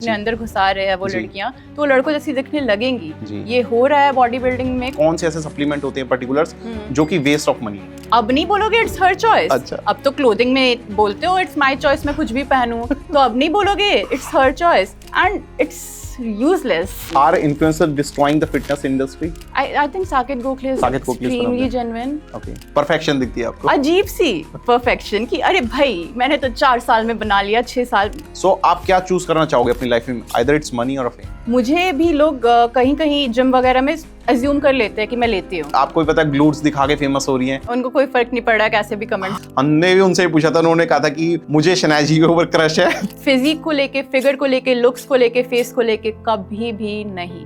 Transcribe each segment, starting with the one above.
अपने अंदर घुसा रहे हैं वो लड़कियां, तो वो लड़कों जैसी दिखने लगेंगी। जी। ये हो रहा है बॉडी बिल्डिंग में। कौन से ऐसे सप्लीमेंट होते हैं पर्टिकुलर्स जो कि वेस्ट ऑफ मनी? अब नहीं बोलोगे इट्स हर चॉइस। अच्छा। अब तो क्लोथिंग में बोलते हो इट्स माय चॉइस, मैं कुछ भी पहनूं, तो अब नहीं बोलोगे it's her choice and it's useless. Are influencers destroying the fitness industry? I think Saket Gokhale is Saket Gokhale is one of extremely them. genuine. Okay. Perfection दिखती है आपको? अजीब सी परफेक्शन कि अरे भाई मैंने तो 4 साल में बना लिया, 6 साल। So आप क्या चूज करना चाहोगे अपनी लाइफ में? Either it's money or fame? मुझे भी लोग कहीं कहीं जिम वगैरह में अज्यूम कर लेते हैं कि मैं लेती हूँ। आपको भी पता है ग्लूट्स दिखा के फेमस हो रही हैं। उनको कोई फर्क नहीं पड़ रहा कैसे भी कमेंट। हमने भी उनसे पूछा था, उन्होंने कहा था कि मुझे शनाया जी के ऊपर क्रश है। फिजिक को लेके, फिगर को लेके, लुक्स को लेके, फेस को लेके कभी भी नहीं।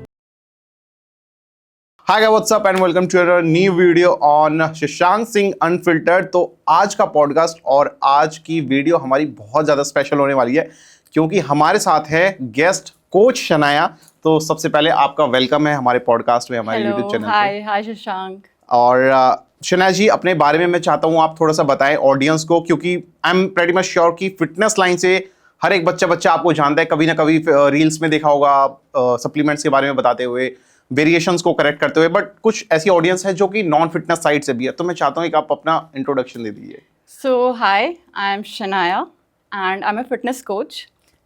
Hi guys, what's up and welcome to a new video on Shashank Singh unfiltered. तो आज का पॉडकास्ट और आज की वीडियो हमारी बहुत ज़्यादा स्पेशल होने वाली है क्योंकि हमारे साथ है गेस्ट कोच शनाया। तो सबसे पहले आपका वेलकम है हमारे पॉडकास्ट में, हमारे यूट्यूब चैनल पे। हाय शशांक। और शनाया जी, अपने बारे में मैं चाहता हूँ आप थोड़ा सा बताएं ऑडियंस को, क्योंकि I am pretty much sure कि फिटनेस लाइन से हर एक बच्चा आपको जानता है, कभी ना कभी रील्स में देखा होगा सप्लीमेंट्स के बारे में बताते हुए, वेरिएशंस को करेक्ट करते हुए, बट कुछ ऐसी ऑडियंस है जो कि नॉन फिटनेस साइड से भी है। तो मैं चाहता हूँ कि आप अपना इंट्रोडक्शन दे दीजिए। So hi, I am Shanaya and I am a fitness coach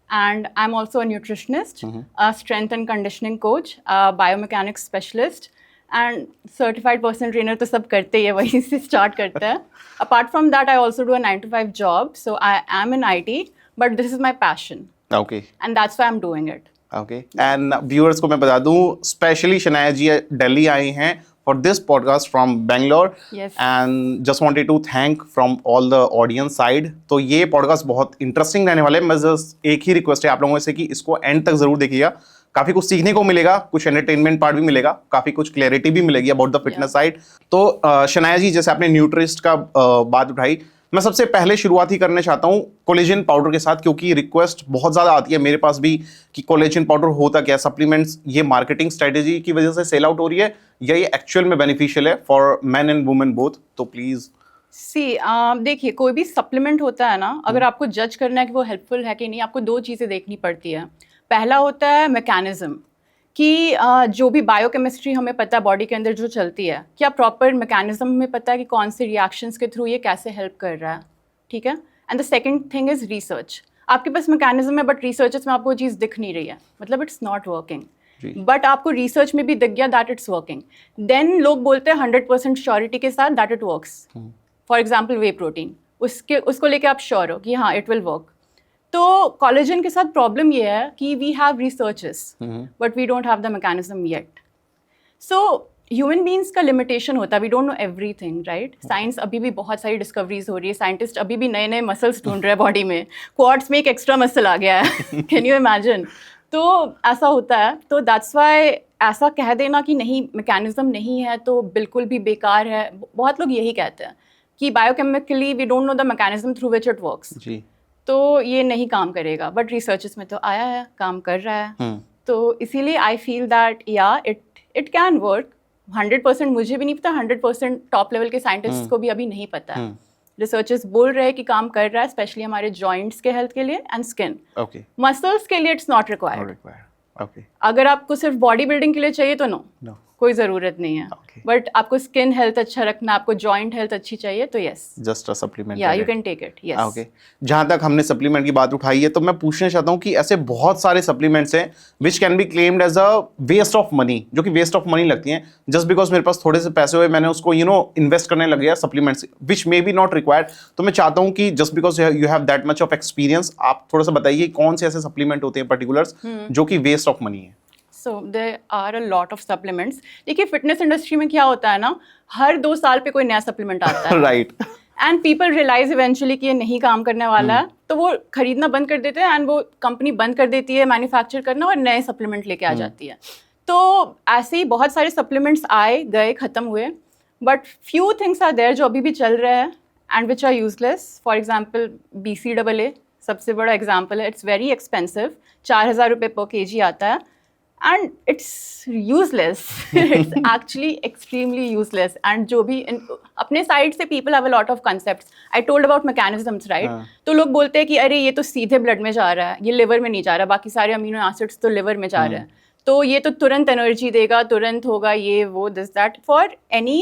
and I'm also a nutritionist, a strength and conditioning coach, a biomechanics specialist and certified personal trainer। तो सब करते ही है, वहीं से स्टार्ट करते हैं। Apart from that, I also do a 9 to 5 job, so I am in IT, but this is my passion. Okay. And that's why I'm doing it. Okay. And viewers को मैं बता दूं, स्पेशली शनाया जी दिल्ली आई हैं for this podcast from Bangalore. Yes. And just wanted to thank from all the audience side. तो ये podcast बहुत interesting रहने वाले हैं। मैं जस्ट एक ही रिक्वेस्ट है आप लोगों से कि इसको एंड तक जरूर देखिएगा। काफी कुछ सीखने को मिलेगा, कुछ एंटरटेनमेंट पार्ट भी मिलेगा, काफी कुछ क्लैरिटी भी मिलेगी अबाउट द फिटनेस साइड। तो शनाया जी, जैसे आपने न्यूट्रिस्ट का बात उठाई, मैं सबसे पहले शुरुआत ही करना चाहता हूँ कोलेजन पाउडर के साथ, क्योंकि रिक्वेस्ट बहुत ज़्यादा आती है मेरे पास भी कि कोलेजन पाउडर होता क्या, सप्लीमेंट्स ये मार्केटिंग स्ट्रेटेजी की वजह से सेल आउट हो रही है या ये एक्चुअल में बेनिफिशियल है for man and women both? तो प्लीज़ देखिए, कोई भी सप्लीमेंट होता है ना, अगर आपको जज करना है कि वो हेल्पफुल है कि नहीं, आपको 2 चीज़ें देखनी पड़ती है। पहला होता है मैकेनिज्म, कि जो भी बायोकेमिस्ट्री हमें पता है बॉडी के अंदर जो चलती है, क्या प्रॉपर मैकेनिज्म में पता है कि कौन से रिएक्शंस के थ्रू ये कैसे हेल्प कर रहा है, ठीक है। And the second thing is research. आपके पास मैकेनिज्म है बट रिसर्चेस में आपको वो चीज़ दिख नहीं रही है, मतलब इट्स नॉट वर्किंग, बट आपको रिसर्च में भी दिख गया दैट इट्स वर्किंग, देन लोग बोलते हैं 100% श्योरिटी के साथ that it works. For example whey protein, उसको लेके आप श्योर हो कि हाँ इट विल वर्क। तो कोलेजन के साथ प्रॉब्लम ये है कि we have researches but we don't have the mechanism yet. So human beings का लिमिटेशन होता है, we don't know everything, right. Science अभी भी बहुत सारी डिस्कवरीज हो रही है, साइंटिस्ट अभी भी नए नए मसल्स ढूंढ रहे हैं बॉडी में, क्वाड्स में एक एक्स्ट्रा मसल आ गया है कैन यू इमेजिन। तो ऐसा होता है, तो दैट्स वाई ऐसा कह देना कि नहीं मैकेनिज्म नहीं है तो बिल्कुल भी बेकार है। बहुत लोग यही कहते हैं कि biochemically we don't know the mechanism through which it works, तो ये नहीं काम करेगा, बट रिसर्चेस में तो आया है, काम कर रहा है। तो इसीलिए आई फील दैट या इट कैन वर्क। 100% मुझे भी नहीं पता, 100% टॉप लेवल के साइंटिस्ट को भी अभी नहीं पता है। रिसर्चर्स बोल रहे हैं कि काम कर रहा है, स्पेशली हमारे जॉइंट्स के हेल्थ के लिए एंड स्किन। मसल्स के लिए इट्स नॉट रिक्वायर्ड। अगर आपको सिर्फ बॉडी बिल्डिंग के लिए चाहिए तो नो, कोई ज़रूरत नहीं है। बट आपको स्किन हेल्थ अच्छा रखना, आपको जॉइंट हेल्थ अच्छी चाहिए तो यस, जस्ट अ सप्लीमेंट, या you can take it. Yes. Okay, जहाँ तक हमने सप्लीमेंट की बात उठाई है तो मैं पूछना चाहता हूँ कि ऐसे बहुत सारे सप्लीमेंट्स हैं which can be claimed as a waste of money, जो कि वेस्ट ऑफ मनी लगती हैं जस्ट बिकॉज मेरे पास थोड़े से पैसे हुए, मैंने उसको इन्वेस्ट करने लग गया supplements which may be not required. तो मैं चाहता हूँ कि just because you have that much of experience, आप थोड़ा सा बताइए कौन से ऐसे सप्लीमेंट होते हैं पर्टिकुलर्स जो कि वेस्ट ऑफ मनी है। So there are a lot of supplements। देखिए फिटनेस इंडस्ट्री में क्या होता है ना, हर 2 साल पे कोई नया सप्लीमेंट आता है, right. And people realise eventually कि ये नहीं काम करने वाला है, तो वो खरीदना बंद कर देते हैं एंड वो कंपनी बंद कर देती है मैन्युफैक्चर करना और नए सप्लीमेंट लेके आ जाती है। तो ऐसे ही बहुत सारे सप्लीमेंट्स आए गए, ख़त्म हुए, but few things are there जो अभी भी चल रहे हैं and which are useless. For example BCAA सबसे बड़ा एग्जाम्पल है, इट्स वेरी एक्सपेंसिव, 4000 रुपये पर kg आता है, and it's useless. It's actually extremely useless. And जो भी अपने साइड से people have a lot of concepts. I told about mechanisms, right? तो लोग बोलते हैं कि अरे ये तो सीधे ब्लड में जा रहा है, ये लिवर में नहीं जा रहा, बाकी सारे अमीनो एसिड्स तो लिवर में जा रहे हैं, तो ये तो तुरंत एनर्जी देगा, तुरंत होगा ये वो this that. For any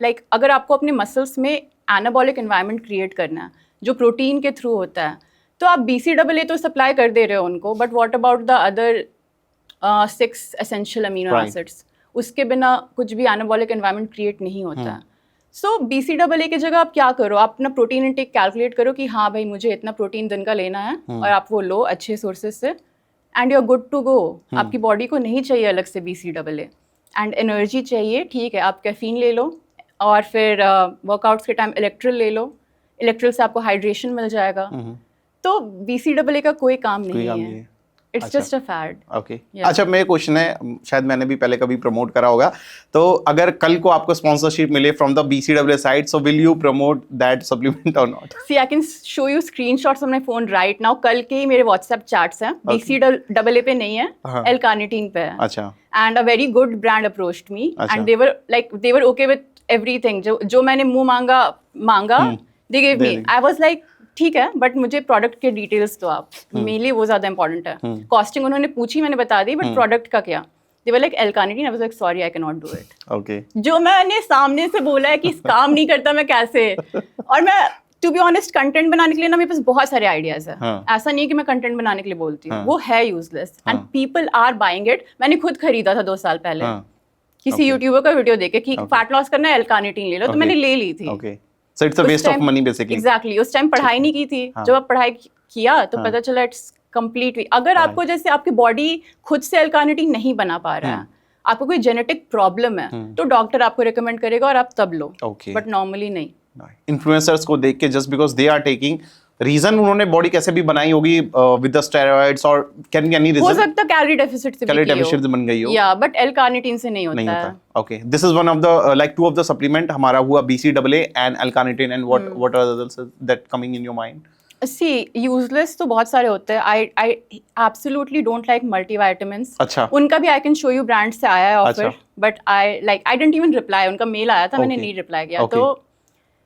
like अगर आपको अपने मसल्स में एनाबॉलिक एनवायरनमेंट क्रिएट करना है जो प्रोटीन के थ्रू होता है, तो आप BCAA तो सप्लाई कर दे रहे हो उनको, but what about the other 6 essential amino acids? उसके बिना कुछ भी एनाबॉलिक एनवायरनमेंट क्रिएट नहीं होता है. सो BCAA की जगह आप क्या करो, आप अपना प्रोटीन इंटेक कैलकुलेट करो कि हाँ भाई मुझे इतना प्रोटीन दिन का लेना है, और आप वो लो अच्छे सोर्सेज से, and you are good to go. आपकी बॉडी को नहीं चाहिए अलग से BCAA. एंड एनर्जी चाहिए, ठीक है, आप कैफीन ले लो, और फिर वर्कआउट्स के टाइम इलेक्ट्रल ले लो, इलेक्ट्रल से आपको हाइड्रेशन मिल जाएगा. तो BCAA का कोई काम नहीं है. It's just a fad. Okay. अच्छा, मेरा क्वेश्चन है, शायद मैंने भी पहले कभी प्रमोट करा होगा, तो अगर कल को आपको स्पॉन्सरशिप मिले from the BCAA side, so will you promote that supplement or not? See I can show you screenshots on my phone right now. कल के ही मेरे व्हाट्सएप चैट्स हैं. BCAA पे नहीं है, L-carnitine पे है. अच्छा. And a very good brand approached me, and they were okay with everything. जो मैंने मुंह मांगा they gave me. I was like ठीक है, बट मुझे प्रोडक्ट के डिटेल्स तो आप, मेरे लिए वो ज्यादा इंपॉर्टेंट है. कॉस्टिंग उन्होंने पूछी, मैंने बता दी, बट प्रोडक्ट का क्या? They were like L-carnitine. I was like sorry, I can not do it. Okay. जो मैंने सामने से बोला है कि काम नहीं करता, मैं कैसे? और मैं टू बी ऑनेस्ट कंटेंट बनाने के लिए ना मेरे पास बहुत सारे आइडियाज है. ऐसा नहीं है कि मैं कंटेंट बनाने के लिए बोलती हूँ, वो है useless and people are buying it. मैंने खुद खरीदा था 2 साल पहले किसी यूट्यूबर का वीडियो देखे कि फैट लॉस करना है, L-carnitine ले लो, तो मैंने ले ली थी. So it's a waste of money basically. Exactly. उस टाइम पढ़ाई नहीं की थी. जब आप पढ़ाई किया तो पता चला इट्स completely. अगर आपको जैसे आपकी बॉडी खुद से L-carnitine नहीं बना पा रहा है, आपको कोई जेनेटिक प्रॉब्लम है, तो डॉक्टर आपको रिकमेंड करेगा और आप तब लो. बट नॉर्मली नहीं. इन्फ्लुएंसर्स को देख के just because they are taking, reason उन्होंने बॉडी कैसे भी बनाई होगी विद द स्टेरॉइड्स, और कैन बी एनी रीजन. हो सकता है कैलोरी डेफिसिट से, कैलोरी डेफिसिट बन गई हो. या बट L-carnitine से नहीं होता है. Okay. This is one of the like 2 of the supplement. हमारा हुआ BCAA and L-carnitine, and what are the others that coming in your mind? See useless तो बहुत सारे होते हैं. I absolutely don't like multivitamins. अच्छा. उनका भी I can show you brand से आया है offer, but I didn't even reply. उनका मेल आया था, मैंने नहीं रिप्लाई किया. तो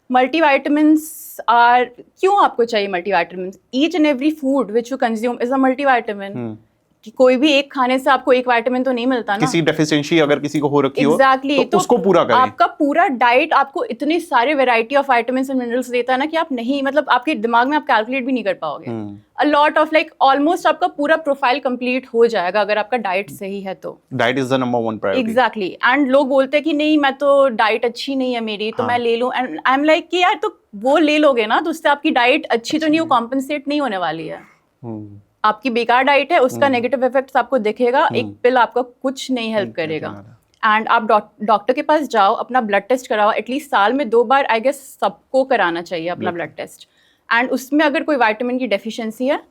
मल्टीविटामिन्स आर, क्यों आपको चाहिए multivitamins? Each and every food which you consume is a multivitamin. कि कोई भी एक खाने से आपको एक विटामिन तो नहीं मिलता ना. किसी डेफिशिएंसी अगर किसी को हो रखी हो, exactly, तो उसको पूरा करें. आपका पूरा डाइट आपको इतने सारे variety of vitamins and minerals देता है ना कि आप नहीं, मतलब आपके दिमाग में आप कैलकुलेट भी नहीं कर पाओगे. अ लॉट ऑफ लाइक ऑलमोस्ट आपका पूरा प्रोफाइल कंप्लीट हो जाएगा अगर आपका डाइट सही है तो. Diet is the number 1 priority. Exactly. And लोग बोलते हैं कि नहीं मैं तो डाइट अच्छी नहीं है मेरी, तो मैं ले लूं. एंड आई एम लाइक कि यार तो वो ले लोगे ना, तो उससे आपकी डाइट अच्छी तो नहीं, वो कॉम्पनसेट नहीं होने वाली है. आपकी बेकार डाइट है, उसका नेगेटिव इफेक्ट्स आपको दिखेगा. एक पिल आपका कुछ नहीं हेल्प करेगा. एंड आप डॉक्टर के पास जाओ, अपना ब्लड टेस्ट कराओ. एटलीस्ट साल में 2 बार आई गेस सबको कराना चाहिए अपना ब्लड टेस्ट. एंड उसमें अगर कोई विटामिन की डेफिशिएंसी है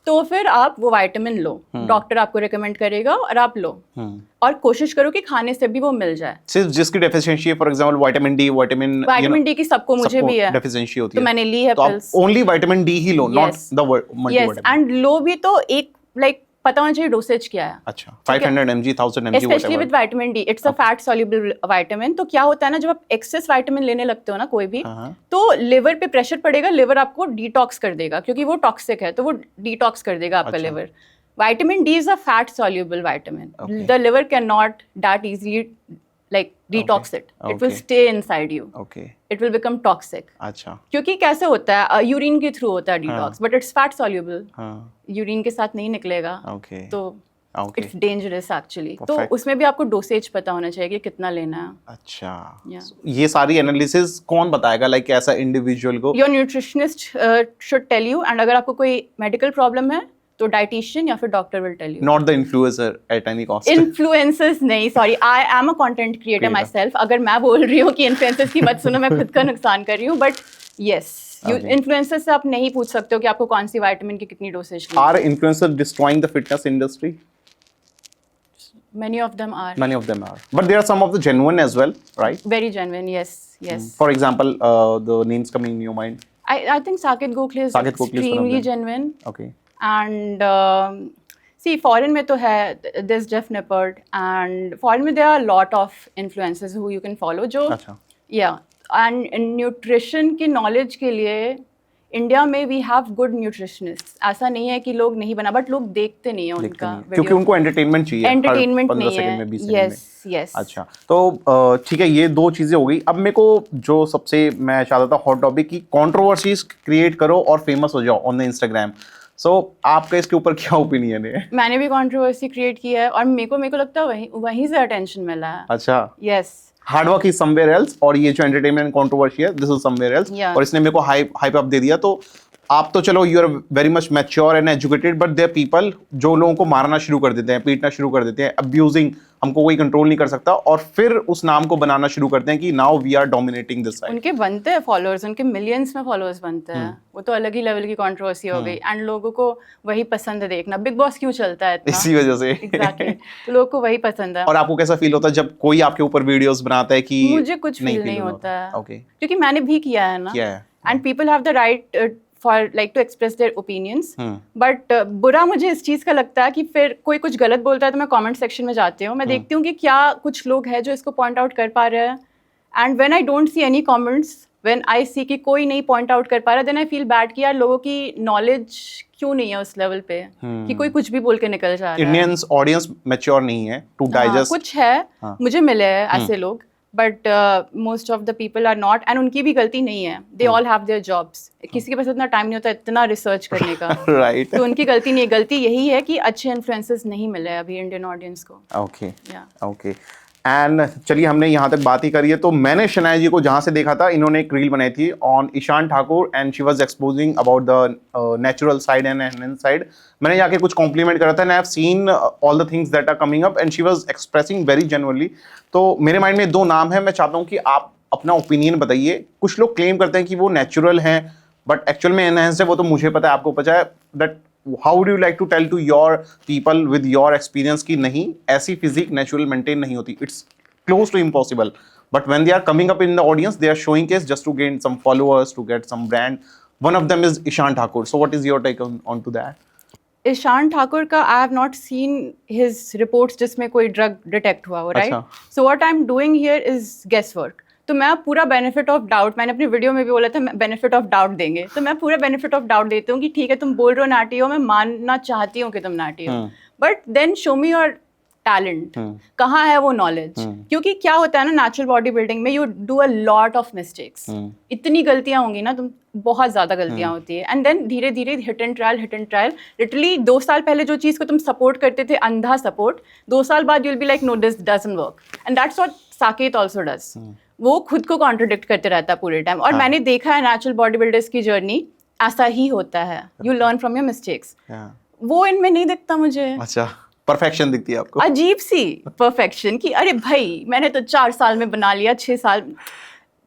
तो फिर आप वो विटामिन लो, डॉक्टर आपको रिकमेंड करेगा और आप लो. और कोशिश करो कि खाने से भी वो मिल जाए. सिर्फ जिसकी डेफिशिएंसी है, फॉर एग्जांपल विटामिन डी की सबको मुझे भी है डेफिशिएंसी होती है, तो मैंने ली है pills. Only vitamin D he low, not the multivitamin. And low भी तो एक लाइक पता होना चाहिए डोसेज क्या है. अच्छा. 500 mg, 1000 mg, specially with vitamin D. It's a fat soluble vitamin. तो क्या होता है ना, जब आप एक्सेस विटामिन लेने लगते हो ना कोई भी, तो लिवर पे प्रेशर पड़ेगा, लिवर आपको डिटॉक्स कर देगा क्योंकि वो टॉक्सिक है, तो वो डिटॉक्स कर देगा आपका liver. Vitamin D is a fat soluble vitamin. Okay. The liver cannot that easily like detox it. It will stay inside you. Okay. It will become toxic. अच्छा. क्योंकि कैसे होता है, यूरिन के थ्रू होता है detox, but it's fat soluble. Urine के साथ नहीं निकलेगा. Okay. तो Okay. It's dangerous actually. तो Perfect. उसमें भी आपको डोसेज पता होना चाहिए कि कितना लेना है. अच्छा. Yeah. ये सारी एनालिसिस कौन बताएगा, लाइक ऐसा इंडिविजुअल को? Your nutritionist should tell you. And अगर आपको कोई मेडिकल प्रॉब्लम है तो डाइटिशियन या फिर doctor will tell you. Not the influencer at any cost. Influencers नहीं, sorry, I am a content creator myself. अगर मैं बोल रही हूँ कि इन्फ्लुएंसर्स की मत सुनो, मैं खुद का नुकसान कर रही हूँ. बट येस, इन्फ्लुएंसर से आप नहीं पूछ सकते हो कि आपको कौन सी विटामिन की कितनी dosage. Are influencer destroying the fitness industry? Many of them are. Many of them are. But there are some of the genuine as well, right? Very genuine, yes, yes. For example, the names coming in your mind? I think Saket Gokhale is extremely genuine. Okay. And see foreign में तो है this Jeff Nippard, and foreign में there are lot of influencers who you can follow जो अच्छा या and nutrition की knowledge के लिए इंडिया में वी हैव गुड न्यूट्रिशनिस्ट। ऐसा नहीं है कि लोग नहीं बना, बट लोग देखते नहीं है देखते उनका नहीं, वीडियो, क्योंकि उनको एंटरटेनमेंट चाहिए, एंटरटेनमेंट 15 नहीं सेकंड में, 20 सेकंड में। Yes yes. अच्छा, तो ठीक है, ये दो चीजें हो गई। अब मेरे को जो सबसे मैं चाहता था हॉट टॉपिक की, कंट्रोवर्सीज क्रिएट करो और फेमस हो जाओ ऑन द इंस्टाग्राम। सो आपका इसके ऊपर क्या ओपिनियन है? मैंने भी कंट्रोवर्सी क्रिएट किया है और मेरे को लगता है वहीं से अटेंशन मिला है। अच्छा, yes, hard work is somewhere else, और ये जो एंटरटेनमेंट कंट्रोवर्सी है this is somewhere else, Yeah. और इसने मेरे को हाइप अप दे दिया। तो आप तो चलो you are very much mature and educated, but there people जो लोगों को मारना शुरू कर देते हैं, पीटना शुरू कर देते हैं, अब्यूजिंग, हमको कोई कंट्रोल नहीं कर सकता, और फिर उस नाम को बनाना शुरू करते हैं कि now we are dominating this side. उनके बनते हैं फॉलोअर्स, उनके मिलियंस में फॉलोअर्स बनते हैं, वो तो अलग ही लेवल की कंट्रोवर्सी हो गई। एंड लोगों को वही पसंद है देखना, बिग बॉस क्यों चलता है इतना, इसी वजह से। एग्जैक्टली, तो लोगों को वही पसंद है। और आपको कैसा फील होता है जब कोई आपके ऊपर वीडियोस बनाता है कि मुझे कुछ फील नहीं होता है, ओके, क्योंकि मैंने भी किया है ना, क्या है? And people have the right for like to express their opinions. Hmm. But बुरा मुझे इस चीज़ का लगता है कि फिर कोई कुछ गलत बोलता है तो मैं कमेंट सेक्शन में जाती हूँ, मैं देखती हूँ कि क्या कुछ लोग हैं जो इसको पॉइंट आउट कर पा रहे हैं, and when I don't see any comments, when I see कि कोई नहीं पॉइंट आउट कर पा रहा, देन आई फील बैड कि यार लोगों की नॉलेज क्यों नहीं है उस लेवल पे कि कोई कुछ भी बोल के निकल जा रहा है। इंडियंस ऑडियंस मैच्योर नहीं है टू हाँ, डाइजेस्ट। कुछ है, हाँ। मुझे मिले हैं ऐसे लोग, but most of the people are not, and उनकी भी गलती नहीं है, they all have their jobs, किसी के पास इतना टाइम नहीं होता इतना रिसर्च करने का, राइट, तो उनकी गलती नहीं है, गलती यही है कि अच्छे इन्फ्लुएंसर्स नहीं मिले अभी इंडियन ऑडियंस को। ओके या ओके। एंड चलिए, हमने यहाँ तक बात ही करी है, तो मैंने शनाया जी को जहाँ से देखा था, इन्होंने एक रील बनाई थी on Ishan Thakur, and she was exposing about the natural side and enhance side. मैंने जाके कुछ कॉम्प्लीमेंट करा था, and I have seen all the things that are coming up, and she was expressing very genuinely. तो मेरे mind में दो नाम है, मैं चाहता हूँ कि आप अपना ओपिनियन बताइए। कुछ लोग क्लेम करते हैं कि वो नेचुरल हैं, बट एक्चुअल में एनहेंस है, वो तो मुझे पता है, आपको पता है, that how would you like to tell to your people with your experience कि नहीं, ऐसी फिजिक नेचुरल मेंटेन नहीं होती, it's close to impossible, but when they are coming up in the audience they are showing case just to gain some followers, to get some brand. One of them is Ishan Thakur, so what is your take on to that? Ishaan Thakur का I have not seen his reports जिसमें कोई drug detect हुआ हो, right? अच्छा। So what I am doing here is guess work. तो मैं पूरा benefit of doubt, मैंने अपनी वीडियो में भी बोला था बेनिफिट ऑफ डाउट देंगे, तो मैं पूरा बेनिफिट ऑफ डाउट देती हूँ कि ठीक है तुम बोल रहे हो नाटी हो, मैं मानना चाहती हूँ कि तुम नाटी हो, but then show me your talent, कहाँ है वो नॉलेज? क्योंकि क्या होता है ना, नेचुरल बॉडी बिल्डिंग में you do a lot of mistakes, इतनी गलतियां होंगी ना, तुम बहुत ज्यादा गलतियां होती है, एंड देन धीरे धीरे हिट एंड ट्रायल, लिटरली 2 साल पहले जो चीज को तुम सपोर्ट करते थे, अंधा सपोर्ट, 2 साल बाद you'll be like no this doesn't work, and that's what Saket also does. वो खुद को कॉन्ट्रडिक्ट करते रहता है पूरे टाइम, और मैंने देखा है नेचुरल बॉडी बिल्डर्स की जर्नी ऐसा ही होता है, you learn from your mistakes. वो इनमें नहीं दिखता मुझे। अच्छा, परफेक्शन दिखती है आपको? अजीब सी परफेक्शन कि अरे भाई मैंने तो 4 साल में बना लिया, 6 साल,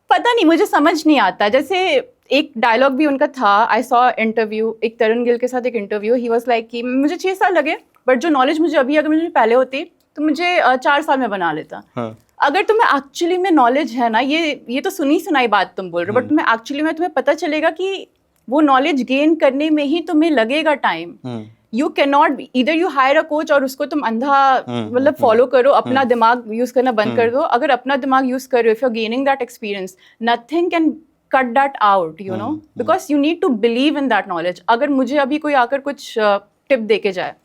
पता नहीं, मुझे समझ नहीं आता। जैसे एक डायलॉग भी उनका था, आई सॉ इंटरव्यू, एक तरुण गिल के साथ एक इंटरव्यू, ही वाज लाइक कि मुझे 6 साल लगे, बट जो नॉलेज मुझे अभी, अगर मुझे पहले होती तो मुझे 4 साल में बना लेता। हाँ। अगर तुम्हें एक्चुअली में नॉलेज है ना, ये तो सुनी सुनाई बात तुम बोल रहे हो, बट तुम्हें एक्चुअली में तुम्हें पता चलेगा कि वो नॉलेज गेन करने में ही तुम्हें लगेगा time. You can not either you hire a coach और उसको तुम अंधा मतलब फॉलो करो, अपना दिमाग यूज करना बंद कर दो। अगर अपना दिमाग यूज कर रहे हो, if you are gaining that experience, nothing can cut that out, you know, because you need to believe in that knowledge. अगर मुझे अभी कोई आकर कुछ टिप दे के जाए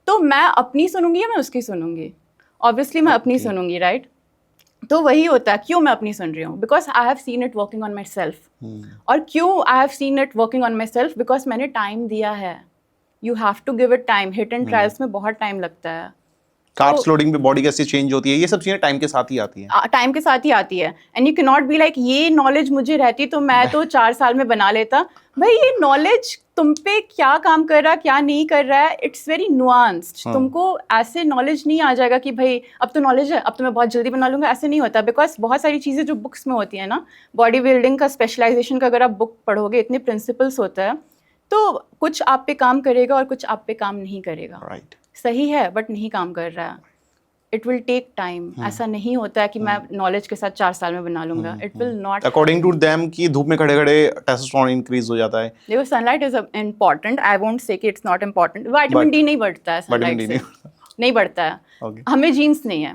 तो मैं अपनी सुनूंगी या मैं उसकी सुनूंगी? ऑब्वियसली मैं अपनी सुनूंगी, राइट? तो वही होता है, क्यों मैं अपनी सुन रही हूँ? Because I have seen it working on myself. और क्यों I have seen it working on myself? Because मैंने टाइम दिया है। You have to give it time. Hit and trials में बहुत टाइम लगता है। कार्ब्स लोडिंग पे बॉडी कैसे चेंज होती है, ये सब चीजें टाइम के साथ ही आती हैं। टाइम के साथ ही आती है, and you can not be like ये नॉलेज मुझे रहती तो मैं तो 4 साल में बना लेता। भाई ये नॉलेज तुम पे क्या काम कर रहा है, क्या नहीं कर रहा है, इट्स वेरी नुआंस्ड। तुमको ऐसे नॉलेज नहीं आ जाएगा कि भाई अब तो नॉलेज है, अब तो मैं बहुत जल्दी बना लूंगा, ऐसे नहीं होता। बिकॉज बहुत सारी चीज़ें जो बुक्स में होती है ना, बॉडी बिल्डिंग का स्पेशलाइजेशन का अगर आप बुक पढ़ोगे, इतने प्रिंसिपल्स होता है, तो कुछ आप पे काम करेगा और कुछ आप पे काम नहीं करेगा। राइट। सही है बट नहीं काम कर रहा है। It will take time. ऐसा नहीं होता है कि मैं नॉलेज के साथ 4 साल में बना लूंगा, it will not. According to them कि धूप में खड़े खड़े टेस्टोस्टेरोन इंक्रीज हो जाता है। देखो sunlight is important, I won't say कि it's not important. Vitamin D नहीं बढ़ता है Vitamin सनलाइट D से, नहीं बढ़ता है। Okay. हमें जीन्स नहीं है,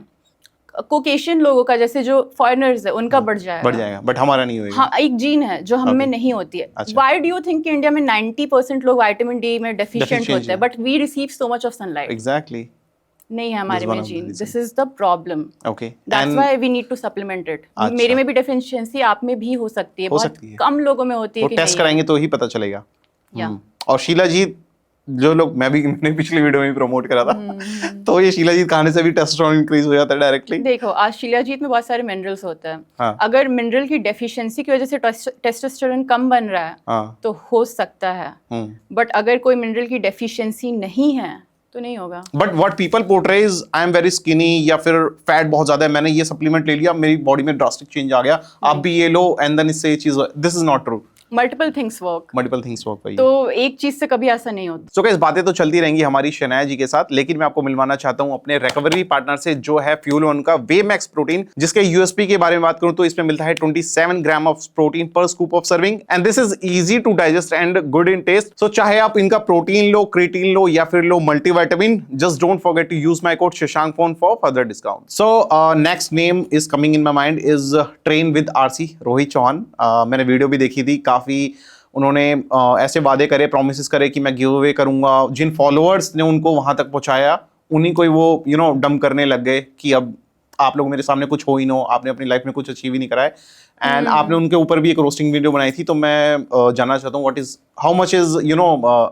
कोकेशियन लोगों का जैसे जो फॉरेनर्स है उनका बढ़ जाएगा, बट हमारा नहीं होएगा। हाँ एक जीन है जो हम में Okay. नहीं होती है। अच्छा। व्हाई डू यू थिंक कि इंडिया में 90% लोग विटामिन डी में डेफिशिएंट Deficient होते हैं, है। But we receive so much of sunlight? Exactly. नहीं है हमारे This is one में of the gene, reason. This is the problem. Okay. That's why we need to supplement it. अच्छा। मेरे में भी डेफिशिएंसी, आप में भी हो सकती है, हो बहुत सकती है। कम लोगों में होती है वो कि टेस्ट नहीं कराएंगे तो ही पता चलेगा। या और शीला जी, जो लोग मैंने पिछली वीडियो में प्रमोट करा था, तो ये शीला जी खाने से भी टेस्टोस्टेरोन इंक्रीज हो जाता है डायरेक्टली। देखो आज शिलाजीत में बहुत सारे मिनरल्स होते हैं। हाँ। अगर मिनरल की डेफिशिएंसी की वजह से टेस्टोस्टेरोन कम बन रहा है हाँ। तो हो सकता है, बट अगर कोई मिनरल की डेफिशिएंसी नहीं है तो नहीं होगा। But what people portrays, I am very skinny या फिर फैट बहुत ज्यादा है, मैंने ये सप्लीमेंट ले लिया, मेरी बॉडी में ड्रास्टिक चेंज आ गया, आप भी ये लो एंड देन इससे ये चीज, this is not true. Multiple things work, multiple things work भाई। तो एक चीज से कभी ऐसा नहीं होता। सो गाइस, बातें तो चलती रहेंगी हमारी शनाया जी के साथ, लेकिन मैं आपको मिलवाना चाहता हूं अपने रिकवरी पार्टनर से, जो है फ्यूल वन का वे मैक्स प्रोटीन, जिसके यूएसपी के बारे में बात करूं तो इसमें मिलता है 27 gram of protein per scoop of serving, and this is easy to digest and good in taste. So चाहे आप इनका प्रोटीन लो, क्रिएटिन लो या फिर लो multivitamin, just don't forget to use my code Shashank phone for further discount. So next name is coming in my mind is train with RC, Rohit Chauhan. मैंने video भी देखी थी, काफी उन्होंने ऐसे वादे करे, प्रोमिस करे कि मैं गिव अवे करूंगा, जिन फॉलोअर्स ने उनको वहां तक पहुंचाया उन्हीं को ही वो डंप करने लग गए कि अब आप लोग मेरे सामने कुछ हो ही नो, आपने अपनी लाइफ में कुछ अचीव ही नहीं करा है। एंड आपने उनके ऊपर भी एक रोस्टिंग वीडियो बनाई थी, तो मैं जानना चाहता हूँ what is, how much is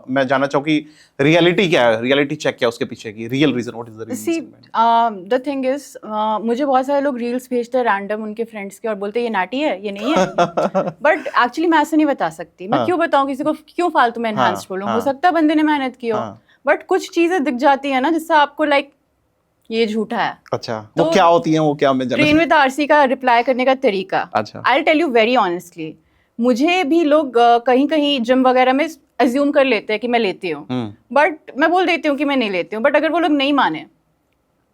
मैं जानना चाहूँ कि रियलिटी क्या है, रियलिटी चेक क्या है उसके पीछे की, real reason, what is the reason? The thing is, मुझे बहुत सारे लोग रील्स भेजते हैं रैंडम उनके फ्रेंड्स के और बोलते हैं ये नाटी है, ये नहीं है। बट एक्चुअली मैं ऐसा नहीं बता सकती, मैं क्यों बताऊं किसी को, क्यों फालतू में एनहांस बोलूं। हो सकता है बंदे ने मेहनत की हो, बट कुछ चीजें दिख जाती है ना जिससे आपको लाइक ये झूठा है। अच्छा, वो क्या होती है, वो क्या मैं ट्रेन विद आरसी का रिप्लाई करने का तरीका, अच्छा, I tell you very honestly, मुझे भी लोग कहीं कहीं जिम वगैरह में अज्यूम कर लेते हैं कि मैं लेती हूँ, बट मैं बोल देती हूँ कि मैं नहीं लेती हूँ। बट अगर वो लोग नहीं माने,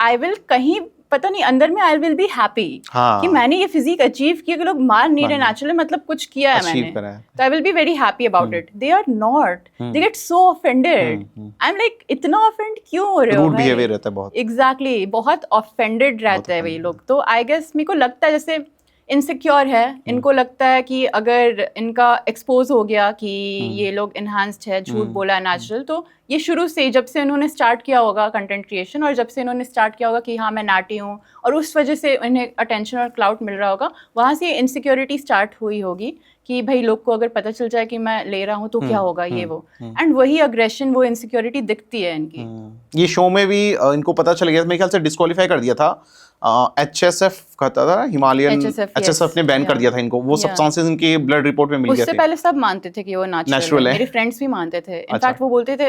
आई विल कहीं पता नहीं अंदर में आई विल बी हैप्पी कि मैंने ये फिजिक अचीव किया, कि लोग मार नहीं रहे नेचुरली, मतलब कुछ किया है मैंने, तो I will be very happy about it. They are not, they get so offended. I am like इतना ऑफेंड क्यों हो रहे हो, रूड बिहेवियर रहता है बहुत। एग्जैक्टली, बहुत ऑफेंडेड रहते हैं वही लोग। तो आई गेस मेरे को लगता है जैसे इनसिक्योर है, इनको लगता है कि अगर इनका एक्सपोज हो गया कि ये लोग इन्हांस्ड है, झूठ बोला है नेचुरल, तो ये शुरू से जब से इन्होंने स्टार्ट किया होगा कंटेंट क्रिएशन, और जब से इन्होंने स्टार्ट किया होगा कि हाँ मैं नाटी हूँ, और उस वजह से इन्हें अटेंशन और क्लाउड मिल रहा होगा, वहाँ से इनसिक्योरिटी स्टार्ट हुई होगी कि भाई लोग को अगर पता चल जाए कि मैं ले रहा हूँ तो क्या होगा, ये वो, एंड वही अग्रेशन, वो इनसिक्योरिटी दिखती है इनकी। ये शो में भी इनको पता चल गया, मेरे ख्याल से डिस्क्वालीफाई कर दिया था, HSF कहता था, हिमालयन HSF ने बैन कर दिया था इनको, वो सब्सटेंसेस इनके ब्लड रिपोर्ट में मिल गए थे। उससे पहले सब मानते थे कि वो नेचुरल है, मेरे फ्रेंड्स भी मानते थे। इनफैक्ट वो बोलते थे,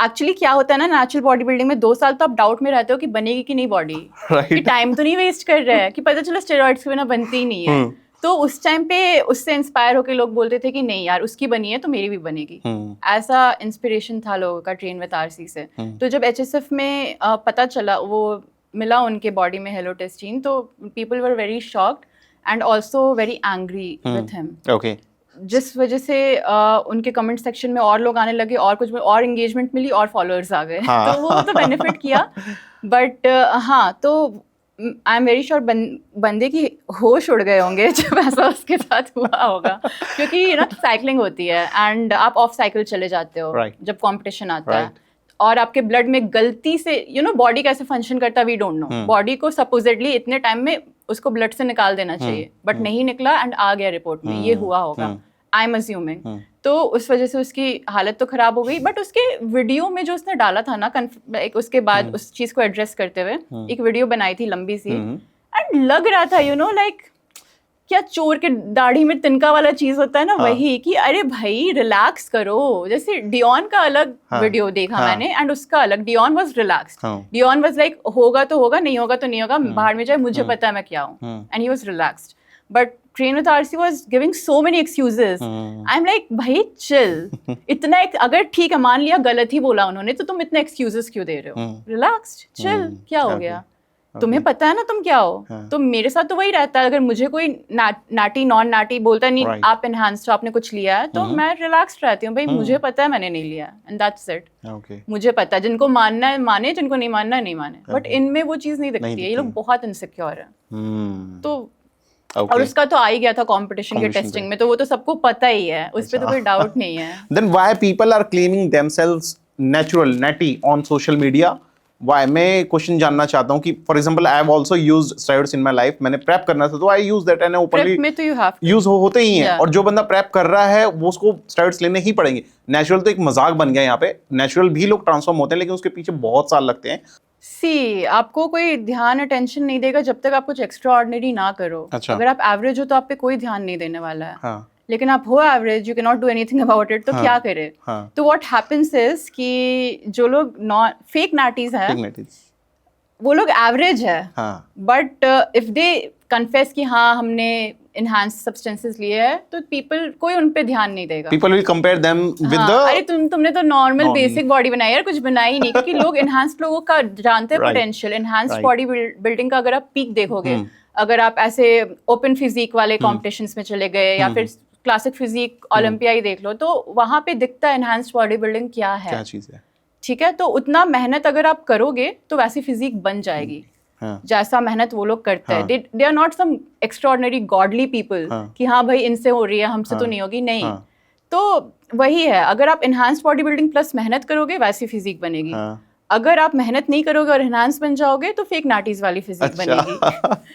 एक्चुअली क्या होता है ना नेचुरल बॉडी बिल्डिंग में 2 साल तो आप डाउट में रहते हो कि बनेगी कि नहीं बॉडी, कि टाइम तो नहीं वेस्ट कर रहे हैं, कि पता चला स्टेरॉइड्स के बिना बनती ही नहीं है। तो उस टाइम पे उससे इंस्पायर होकर लोग बोलते थे कि नहीं यार उसकी बनी है तो मेरी भी बनेगी। ऐसा इंस्पिरेशन था लोगों का ट्रेन विद आरसी से। तो जब HSF में पता चला, वो मिला उनके बॉडी में हेलोटेस्टिन, तो people were very shocked and also very angry with him. Okay, जिस वजह से उनके कमेंट सेक्शन में और लोग आने लगे, और कुछ और एंगेजमेंट मिली, और फॉलोअर्स आ गए। तो वो तो बेनिफिट किया, बट हाँ, तो आई एम वेरी श्योर बंदे की होश उड़ गए होंगे जब ऐसा उसके साथ हुआ होगा, क्योंकि ना साइकिलिंग होती है एंड आप ऑफ साइकिल चले जाते हो जब कंपटीशन आता है, और आपके ब्लड में गलती से बॉडी कैसे फंक्शन करता है वी डोंट नो। बॉडी को सपोजिटली इतने टाइम में उसको ब्लड से निकाल देना चाहिए, बट नहीं निकला एंड आ गया रिपोर्ट में, ये हुआ होगा, आई एम अज्यूमिंग। तो उस वजह से उसकी हालत तो खराब हो गई, बट उसके वीडियो में जो उसने डाला था ना, एक उसके बाद उस चीज को एड्रेस करते हुए एक वीडियो बनाई थी लंबी सी, एंड लग रहा था लाइक क्या चोर के दाढ़ी में तिनका वाला चीज होता है ना, वही कि अरे भाई रिलैक्स करो। जैसे डियोन का अलग वीडियो देखा मैंने एंड उसका अलग, Dion was relaxed, Dion was like होगा तो होगा, नहीं होगा तो नहीं होगा, बाहर में जाए, मुझे पता है मैं क्या हूँ, and he was relaxed. But train with RC was giving so many excuses. I am like भाई चिल, इतना अगर ठीक है मान लिया गलत ही बोला उन्होंने, तो तुम इतने एक्सक्यूजेस क्यों दे रहे हो, रिलैक्स्ड चिल, क्या हो गया। तुम्हें पता है ना तुम क्या हो। हाँ. तो मेरे साथ तो वही रहता है, अगर मुझे कोई नाटी नॉन नाटी बोलता नहीं Right. आप एनहांस्ड आपने कुछ लिया है, तो मैं रिलैक्स्ड रहती हूँ, भाई मुझे पता है मैंने नहीं लिया, एंड दैट्स इट। ओके मुझे पता है, जिनको मानना है माने, जिनको नहीं मानना है नहीं माने, बट इनमें वो चीज़ नहीं दिखती है, ये लोग बहुत इनसिक्योर है। तो और उसका तो आ ही गया था कंपटीशन के टेस्टिंग में, तो वो तो सबको पता ही है, उस पे तो कोई डाउट नहीं है। Then why people are claiming themselves natural natty on social media? Why? मैं क्वेश्चन जानना चाहता हूँ कि for example I have also used steroids in my life, मैंने प्रेप करना था तो I use that and openly prep में तो यू हैव यूज होते ही हैं। Yeah. और जो बंदा प्रेप कर रहा है वो उसको स्टेरॉइड्स लेने ही पड़ेंगे। नेचुरल तो एक मजाक बन गया यहाँ पे, नेचुरल भी लोग ट्रांसफॉर्म होते हैं लेकिन उसके पीछे बहुत साल लगते हैं। सी आपको कोई ध्यान अटेंशन नहीं देगा जब तक आप कुछ एक्स्ट्रा ऑर्डिनरी ना करो। अच्छा। अगर आप एवरेज हो तो आप पे कोई ध्यान नहीं देने वाला है। हाँ लेकिन आप हो average, you can not do anything about it, तो हाँ, क्या करे। हाँ, तो व्हाट हैपेंस इज कि जो लोग नॉन फेक नाटीज हैं dignitaries, वो लोग एवरेज है, हाँ बट इफ दे कन्फेस कि हाँ हमने इनहांस सब्सटेंसेस लिए हैं, तो पीपल कोई उन पे ध्यान नहीं देगा। people will compare them with हाँ, the अरे तुमने तो नॉर्मल Normal. बेसिक बॉडी बनाई यार, कुछ बनाई नहीं, क्योंकि लोग इनहांस्ड लोगों का जानते हैं Right. Potential. Enhanced Right. Body building का अगर आप पीक देखोगे, अगर आप ऐसे ओपन फिजिक वाले कॉम्पिटिशन्स में चले गए या फिर क्लासिक फिजिक ओलंपिया ही देख लो, तो वहां पे दिखता है इनहांस्ड बॉडी बिल्डिंग क्या है। क्या चीज है। ठीक है, तो उतना मेहनत अगर आप करोगे तो वैसी फिजिक बन जाएगी हाँ, जैसा मेहनत वो लोग करते हैं। हाँ. They are not some extraordinary godly people हाँ. कि हाँ भाई इनसे हो रही है हमसे तो हाँ. नहीं होगी, नहीं। हाँ. तो वही है, अगर आप इनहांस्ड बॉडी बिल्डिंग प्लस मेहनत करोगे वैसी फिजिक बनेगी। हाँ. अगर आप मेहनत नहीं करोगे और इनहांस बन जाओगे तो फेक नाटीज वाली फिजिक बनेगी।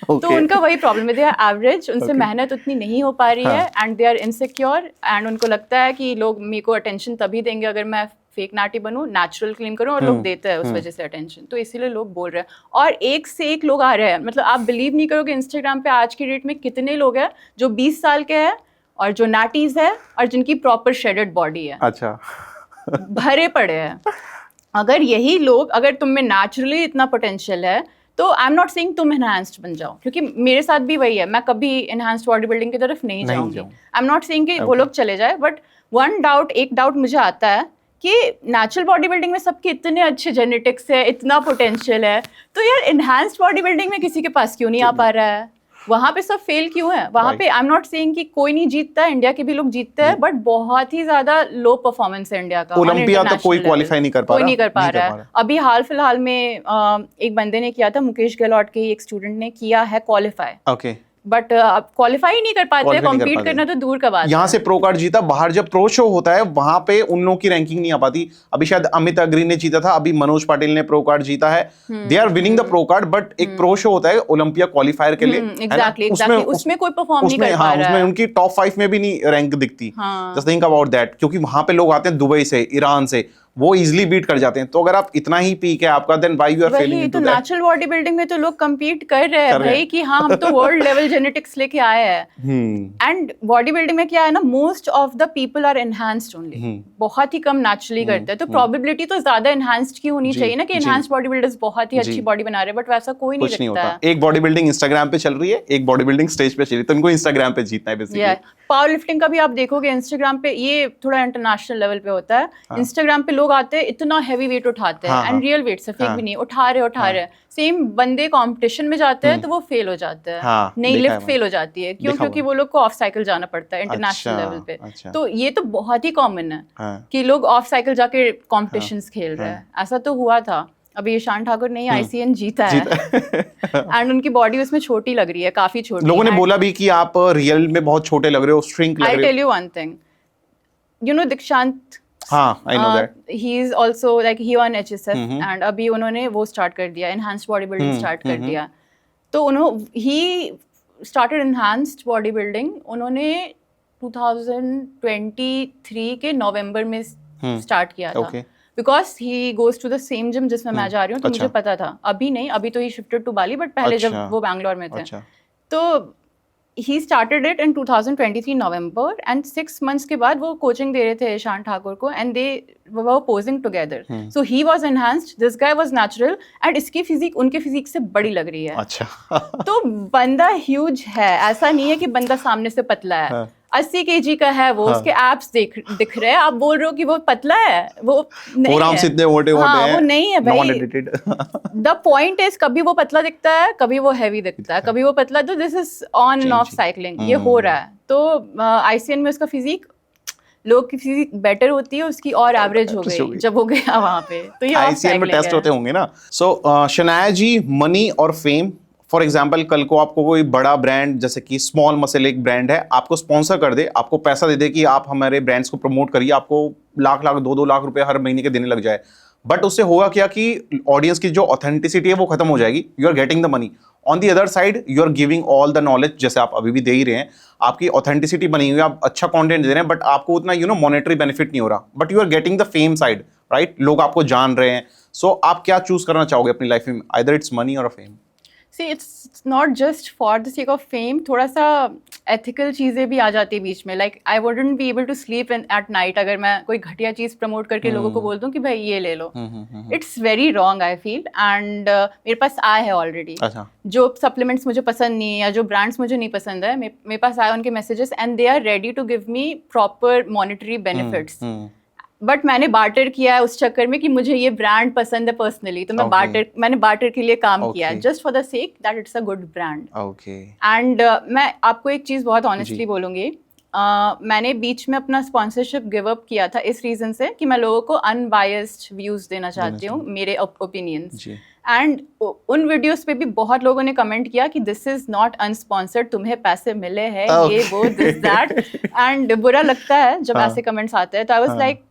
Okay. तो उनका वही प्रॉब्लम है, दे आर एवरेज, उनसे मेहनत उतनी नहीं हो पा रही है, and they are insecure, and उनको लगता है कि लोग मेरे को अटेंशन तभी देंगे अगर मैं फेक नाटी बनूं, नेचुरल क्लीन करूं, और लोग देते हैं उस वजह से अटेंशन, तो इसीलिए लोग बोल रहे हैं। और एक से एक लोग आ रहे हैं, मतलब आप बिलीव नहीं करोगे इंस्टाग्राम पे आज की डेट में कितने लोग हैं जो 20 साल के हैं और जो नाटीज है और जिनकी प्रॉपर शेडेड बॉडी है, अच्छा भरे पड़े हैं। अगर यही लोग, अगर तुम में नेचुरली इतना पोटेंशियल है, तो आई एम नॉट सेइंग तुम एनहांस्ड बन जाओ, क्योंकि मेरे साथ भी वही है, मैं कभी एनहांस्ड बॉडी बिल्डिंग की तरफ नहीं जाऊंगी। आई एम नॉट सेइंग कि वो लोग चले जाए, बट एक डाउट मुझे आता है कि नेचुरल बॉडी बिल्डिंग में सबके इतने अच्छे जेनेटिक्स है, इतना पोटेंशियल है, तो यार एनहांस्ड बॉडी बिल्डिंग में किसी के पास क्यों नहीं आ पा रहा है? वहां पे सब फेल क्यों है? वहां पे आई एम नॉट सेइंग कि कोई नहीं जीतता, इंडिया के भी लोग जीतते हैं, बट बहुत ही ज्यादा लो परफॉर्मेंस है इंडिया का। ओलंपिया तो कोई क्वालिफाई नहीं कर पा रहा, कोई नहीं कर पा रहा है। अभी हाल फिलहाल में एक बंदे ने किया था, मुकेश गहलोत के एक स्टूडेंट ने किया है क्वालिफाई, ओके, बट क्वालिफाई नहीं कर पाते हैं, कॉम्पीट करना तो दूर का बात है। यहाँ से प्रो कार्ड जीता, बाहर जब प्रो शो होता है वहां पे उन लोगों की रैंकिंग नहीं आ पाती। अभी शायद अमित अग्री ने जीता था, अभी मनोज पाटिल ने प्रो कार्ड जीता है, they are winning the pro card, but एक प्रो शो होता है ओलंपिया क्वालिफायर के लिए, एग्जैक्टली, उसमें कोई परफॉर्म नहीं कर पा रहा है, उसमें उनकी टॉप 5 में भी नहीं रैंक दिखती। जस्ट थिंक अबाउट दैट, क्योंकि वहां पे लोग आते हैं दुबई से, ईरान से, वो इजीली बीट कर जाते हैं। तो अगर आप इतना ही पीक है आपका, then why you are failing into that. Natural body building में तो लोग compete कर रहे हैं भाई कि हाँ हम तो वर्ल्ड लेवल जेनेटिक्स लेके आए हैं। एंड बॉडी बिल्डिंग में क्या है ना, most of the people are enhanced only, बहुत ही कम नेचुरली करते हैं। तो प्रोबेबिलिटी तो ज्यादा एनहांस्ड की होनी चाहिए ना, कि एनहांस्ड बॉडी बिल्डर्स बहुत ही अच्छी बॉडी बना रहे हैं, बट वैसा कोई नहीं दिखता है। एक बॉडी बिल्डिंग इंस्टाग्राम पे चल रही है, एक बॉडी बिल्डिंग स्टेज पे चल रही है, तो इनको इंस्टाग्राम पे जीतना है बेसिकली। पावर लिफ्टिंग का भी आप देखोगे इंस्टाग्राम पे, ये थोड़ा इंटरनेशनल लेवल पे होता है। इंस्टाग्राम पे लोग आते हैं, इतना हैवी वेट उठाते हैं, एंड रियल वेट से फेक भी नहीं, उठा रहे। सेम बंदे कंपटीशन में जाते हैं तो वो फेल हो जाते हैं, नई लिफ्ट फेल हो जाती है, क्यों? क्योंकि वो लोग को ऑफ साइकिल जाना पड़ता है इंटरनेशनल लेवल पे। तो ये तो बहुत ही कॉमन है कि लोग ऑफ साइकिल जाके कॉम्पिटिशंस खेल रहे हैं। ऐसा तो हुआ था, अभी ईशान ठाकुर ने ICN जीता है, एंड उनकी बॉडी उसमें छोटी लग रही है, काफी छोटी। लोगों ने बोला भी कि आप रियल में बहुत छोटे लग रहे हो, श्रिंक लग रहे हो। I tell you one thing, you know Dikshant, हाँ, I know that. He is also like he on HSF, and अभी उन्होंने वो स्टार्ट कर दिया, enhanced बॉडी बिल्डिंग स्टार्ट कर दिया। तो he started enhanced body building, उन्होंने 2023 के नवंबर में स्टार्ट किया था, because he goes to the same gym जिसमें मैं जा रही हूँ, तो मुझे पता था। अभी नहीं, अभी तो ही शिफ्टेड टू बाली, बट पहले जब वो बैंगलोर में थे, तो he started it in 2023 November, and 6 months के बाद वो कोचिंग दे रहे थे ईशान ठाकुर को, and they were posing together. So he was enhanced, this guy was natural, and इसकी फिजिक उनके फिजिक से बड़ी लग रही है। अच्छा तो बंदा ह्यूज है, ऐसा नहीं है कि बंदा सामने से पतला है। 80 kg का है वो, हाँ। उसके एब्स दिख रहे हैं, आप बोल रहे हो कि वो पतला है, वो नहीं फोर आर्म्स है। इतने मोटे-मोटे हाँ, हैं, वो नहीं है भाई। Non edited. The point is कभी वो पतला दिखता है, कभी वो हैवी दिखता है, कभी वो पतला, तो this is on end of Changing. Cycling, ये हो रहा है। तो आईसीएन में उसका फिजिक, लोग की फिजिक बेटर होती है, उसकी और एवरेज हो Adjust हो गई गई। जब हो गया वहां पे, तो ये ऑफ आईसीएन में साइक्लिंग टेस्ट है। होते होंगे ना। सो शनाया जी, मनी और फेम, फॉर एग्जाम्पल कल को आपको कोई बड़ा ब्रांड जैसे कि स्मॉल मसल एक ब्रांड है, आपको स्पॉन्सर कर दे, आपको पैसा दे दे कि आप हमारे ब्रांड्स को प्रमोट करिए, आपको लाख लाख 2-2 लाख रुपए हर महीने के देने लग जाए, बट उससे होगा क्या कि ऑडियंस की जो ऑथेंटिसिटी है वो खत्म हो जाएगी। You are getting the money, on the other side you are giving all the knowledge, जैसे आप अभी भी दे ही रहे हैं, आपकी ऑथेंटिसिटी बनी हुई है, आप अच्छा कंटेंट दे रहे हैं, बट आपको उतना मॉनेटरी बेनिफिट नहीं हो रहा, but you are getting the fame side, right? लोग आपको जान रहे हैं। सो आप क्या चूज करना चाहोगे अपनी लाइफ में, आइदर इट्स मनी और fame? See, it's not just for the sake of fame, थोड़ा सा ethical चीज़ें भी आ जाती है बीच में, like I wouldn't be able to sleep at night अगर मैं कोई घटिया चीज़ प्रमोट करके लोगों को बोल दूं कि भाई ये ले लो। It's very wrong I feel, and मेरे पास आए है ऑलरेडी, अच्छा, जो सप्लीमेंट्स मुझे पसंद नहीं है या जो ब्रांड्स मुझे नहीं पसंद है, मेरे पास आए उनके messages, and they are ready to give me proper monetary benefits, but मैंने बार्टर किया है उस चक्कर में कि मुझे ये ब्रांड पसंद है पर्सनली, तो मैंने बार्टर के लिए काम किया है, just for the sake that it's a good brand. Okay. And मैं आपको एक चीज़ बहुत ऑनेस्टली बोलूँगी, मैंने बीच में अपना स्पॉन्सरशिप गिव अप किया था इस रीज़न से कि मैं लोगों को अनबायस्ड व्यूज़ देना चाहती हूँ, मेरे ओपिनियंस। एंड उन वीडियोस पे भी बहुत लोगों ने कमेंट किया कि दिस इज नॉट अनस्पॉन्सर्ड, तुम्हें पैसे मिले हैं, ये वो दिस दैट, एंड बुरा लगता है जब ऐसे कमेंट्स आते हैं। तो आई वाज लाइक,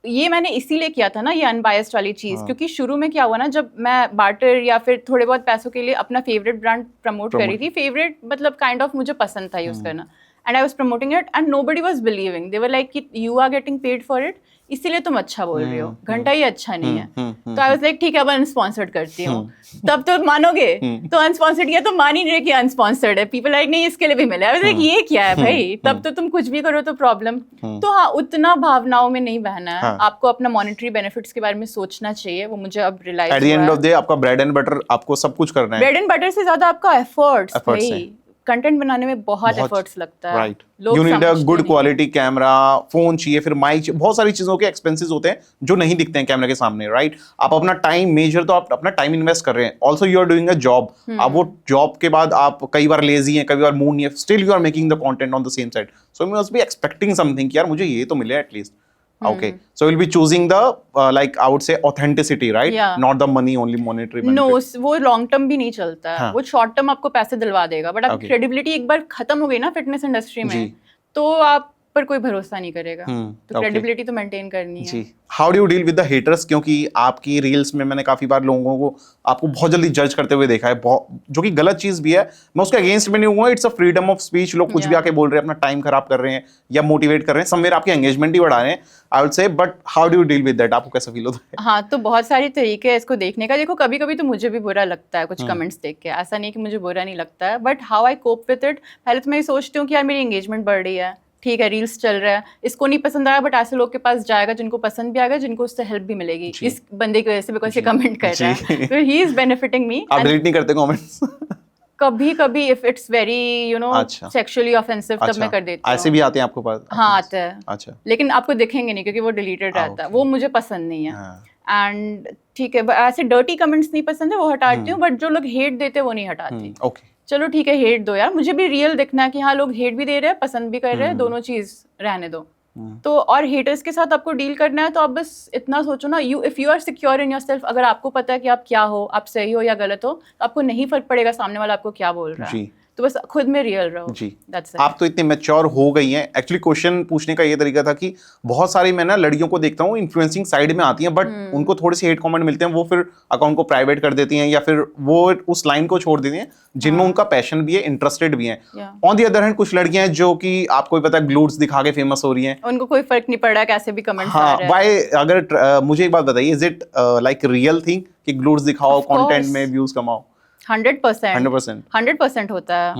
ये मैंने इसीलिए किया था ना, ये अनबायस्ड वाली चीज़, क्योंकि शुरू में क्या हुआ ना, जब मैं बार्टर या फिर थोड़े बहुत पैसों के लिए अपना फेवरेट ब्रांड प्रमोट कर रही थी, फेवरेट मतलब काइंड ऑफ मुझे पसंद था यूज़ करना, and I was promoting it and nobody was believing, they were like कि you are getting paid for it, इसीलिए तुम अच्छा बोल रहे हो, घंटा ही अच्छा नहीं है। तो आई वाज लाइक ठीक है, अब अनस्पॉन्सर्ड करती हूँ। तब तो मानोगे, तो अनस्पॉन्सर्ड किया तो मान ही नहीं रहे कि अनस्पॉन्सर्ड है, पीपल लाइक नहीं इसके लिए भी मिला। आई वाज लाइक ये क्या है भाई, तब तो तुम कुछ भी करो तो प्रॉब्लम। तो हाँ, उतना भावनाओं में नहीं बहना है, आपको अपना मॉनेटरी बेनिफिट्स के बारे में सोचना चाहिए, वो मुझे अब realize at the end of day आपका ब्रेड एंड बटर, आपको सब कुछ करना है। ब्रेड एंड बटर से ज्यादा आपका एफर्ट्स भाई, कंटेंट बनाने में बहुत एफर्ट्स लगता है, right. You need a good quality camera, phone चाहिए, फिर माइक चाहिए, बहुत सारी चीजों के एक्सपेंसेस होते हैं जो नहीं दिखते हैं कैमरा के सामने, राइट? आप अपना टाइम मेजर, तो आप अपना टाइम इन्वेस्ट कर रहे हैं, also you are doing a job, अब वो जॉब के बाद आप कई बार लेजी हैं, कई बार मूड नहीं है, still you are making the content on the same side, so you must be expecting something कि यार मुझे ये तो मिले at least. Okay, so you'll be choosing the like I would say authenticity, right? Yeah. Not the money, only monetary benefit. No, वो long term भी नहीं चलता है, वो शॉर्ट टर्म आपको पैसे दिलवा देगा, बट आपकी क्रेडिबिलिटी एक बार खत्म हो गई ना फिटनेस इंडस्ट्री में, तो आप पर कोई भरोसा नहीं करेगा, तो क्रेडिबिलिटी तो मेंटेन करनी है। जी। How do you deal with the haters? क्योंकि आपकी रील्स में मैंने काफी बार लोगों को आपको बहुत जल्दी जज करते हुए देखा है, जो कि गलत चीज भी है, मैं उसके अगेंस्ट में नहीं हुआ, it's a freedom of speech, लोग कुछ भी आके बोल रहे हैं, अपना टाइम खराब कर रहे हैं या मोटिवेट कर रहे हैं, समवेयर आपकी एंगेजमेंट ही बढ़ा रहे हैं, I would say, but how do you deal with that? आपको कैसा फील होता है? हाँ, तो बहुत सारे तरीके हैं इसको देखने का। देखो, कभी कभी तो मुझे भी बुरा लगता है कुछ कमेंट्स देख के, ऐसा नहीं कि मुझे बुरा नहीं लगता है, but how I cope with it, पहले तो मैं ये सोचती हूँ कि यार मेरी एंगेजमेंट बढ़ रही है, ठीक है, रील्स चल रहा है, इसको नहीं पसंद आया, बट ऐसे लोग के पास जाएगा जिनको पसंद भी आएगा, जिनको उससे हेल्प भी मिलेगी इस बंदे की वजह से, बिकॉज ये कमेंट कर रहा है, तो ही इज बेनिफिटिंग मी। आप डिलीट नहीं करते कमेंट्स? कभी कभी if it's very sexually offensive, तब मैं कर देती हूँ। ऐसे भी आते हैं आपको पास? हाँ, आता है। अच्छा, लेकिन आपको दिखेंगे नहीं क्योंकि वो डिलीटेड रहता है, वो मुझे पसंद नहीं है। एंड ठीक है, ऐसे डर्टी कमेंट्स नहीं पसंद है, वो हटाती हूँ, बट जो लोग हेट देते हैं वो नहीं हटाती। ओके, चलो ठीक है, हेट दो यार, मुझे भी रियल दिखना है कि हाँ लोग हेट भी दे रहे हैं, पसंद भी कर रहे हैं, दोनों चीज रहने दो। तो और हेटर्स के साथ आपको डील करना है, तो आप बस इतना सोचो ना, if you are secure in yourself, अगर आपको पता है कि आप क्या हो, आप सही हो या गलत हो, तो आपको नहीं फर्क पड़ेगा सामने वाला आपको क्या बोल रहा है, तो बस खुद में रियल रहो जी। That's it. आप तो इतने मैच्योर हो गई हैं। एक्चुअली क्वेश्चन पूछने का ये तरीका था कि बहुत सारी मैं ना लड़कियों को देखता हूँ इन्फ्लुएंसिंग साइड में आती हैं, बट उनको थोड़े से हेट कमेंट मिलते हैं, वो फिर अकाउंट को प्राइवेट कर देती हैं या फिर वो उस लाइन को छोड़ देती हैं जिनमें उनका पैशन भी है, इंटरेस्टेड भी है। ऑन दी अदर हैंड कुछ लड़कियां हैं जो कि आपको भी पता है ग्लूट्स दिखा के फेमस हो रही हैं, उनको कोई फर्क नहीं पड़ रहा कैसे भी कमेंट्स आ रहे हैं। वाई? अगर मुझे एक बात बताइए, is it like real thing कि ग्लूट्स दिखाओ, कंटेंट में व्यूज कमाओ? 100% होता है,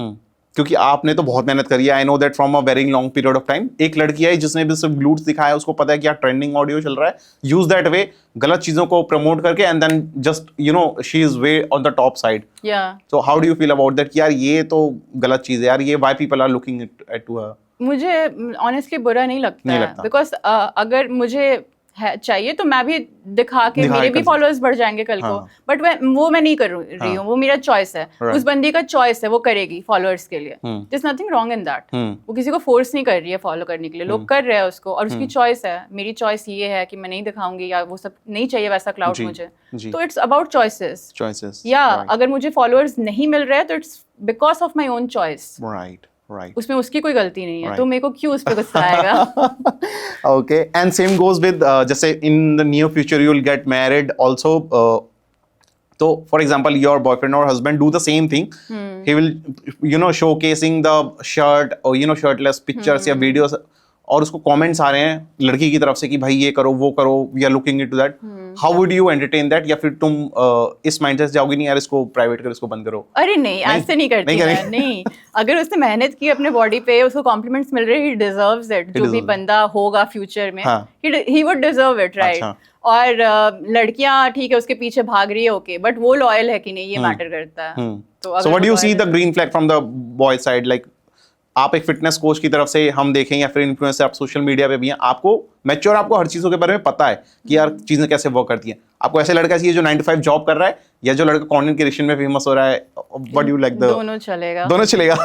क्योंकि आपने तो बहुत मेहनत करी है, I know that from a very long period of time. एक लड़की है जिसने भी सिर्फ ग्लूट्स दिखाया, उसको पता है कि यार ट्रेंडिंग ऑडियो चल रहा है, यूज दैट वे, गलत चीजों को प्रमोट करके, and then just she is way on the top side. या so how do you feel about that कि यार ये तो गलत चीज है यार, ये why people are looking at to her? मुझे ऑनेस्टली बुरा नहीं लगता नहीं है, लगता। बिकॉज अगर मुझे चाहिए तो मैं भी दिखा के दिखा के मेरे भी कर फॉलोअर्स बढ़ जाएंगे कल को, हाँ। बट वो मैं नहीं कर रही हूँ, वो मेरा चॉइस है, Right. उस बंदी का चॉइस है, वो करेगी फॉलोअर्स के लिए, there is nothing wrong in that. वो किसी को फोर्स नहीं कर रही है फॉलो करने के लिए, लोग कर रहे हैं उसको, और उसकी चॉइस है। मेरी चॉइस ये है कि मैं नहीं दिखाऊंगी, या वो सब नहीं चाहिए वैसा क्लाउड जी, मुझे, जी। तो इट्स अबाउट चॉइसेस। चॉइसेस या अगर मुझे फॉलोअर्स नहीं मिल रहे हैं तो it's because of my own choice, right right उसमें उसकी कोई गलती नहीं है, Right. तो मेरे को क्यों उस पर गुस्सा आएगा। okay, and same goes with जैसे in the near future you will get married also, so for example your boyfriend or husband do the same thing, he will showcasing the shirt or shirtless pictures या videos, और उसको comments आ रहे हैं लड़की की तरफ से कि भाई ये करो वो करो, we are looking into that, how would you entertain that, या फिर तुम इस माइंडसेट से जाओगे नहीं यार इसको प्राइवेट कर, इसको बंद करो? अरे नहीं, ऐसे नहीं करती मैं, नहीं। अगर उसने मेहनत की अपने बॉडी पे, उसको कॉम्प्लीमेंट्स मिल रहे, ही डिजर्व्स इट। जो भी बंदा होगा फ्यूचर में, he would deserve it, right? और लड़कियां ठीक है उसके पीछे भाग रही है, ओके, बट वो लॉयल है कि नहीं, ये मैटर करता है। तो what do you see the green flag from the boy side? Like आप एक फिटनेस कोच की तरफ से हम देखें या फिर इन्फ्लुएंसर, आप सोशल मीडिया पे भी हैं, आपको मैच्योर, आपको हर चीज़ों के बारे में पता है कि यार चीज़ें कैसे वर्क करती हैं, आपको ऐसे लड़का चाहिए जो 9 to 5 जॉब कर रहा है, या जो लड़का कंटेंट क्रिएशन में फेमस हो रहा है? व्हाट यू लाइक द दोनों चलेगा, दोनों चलेगा।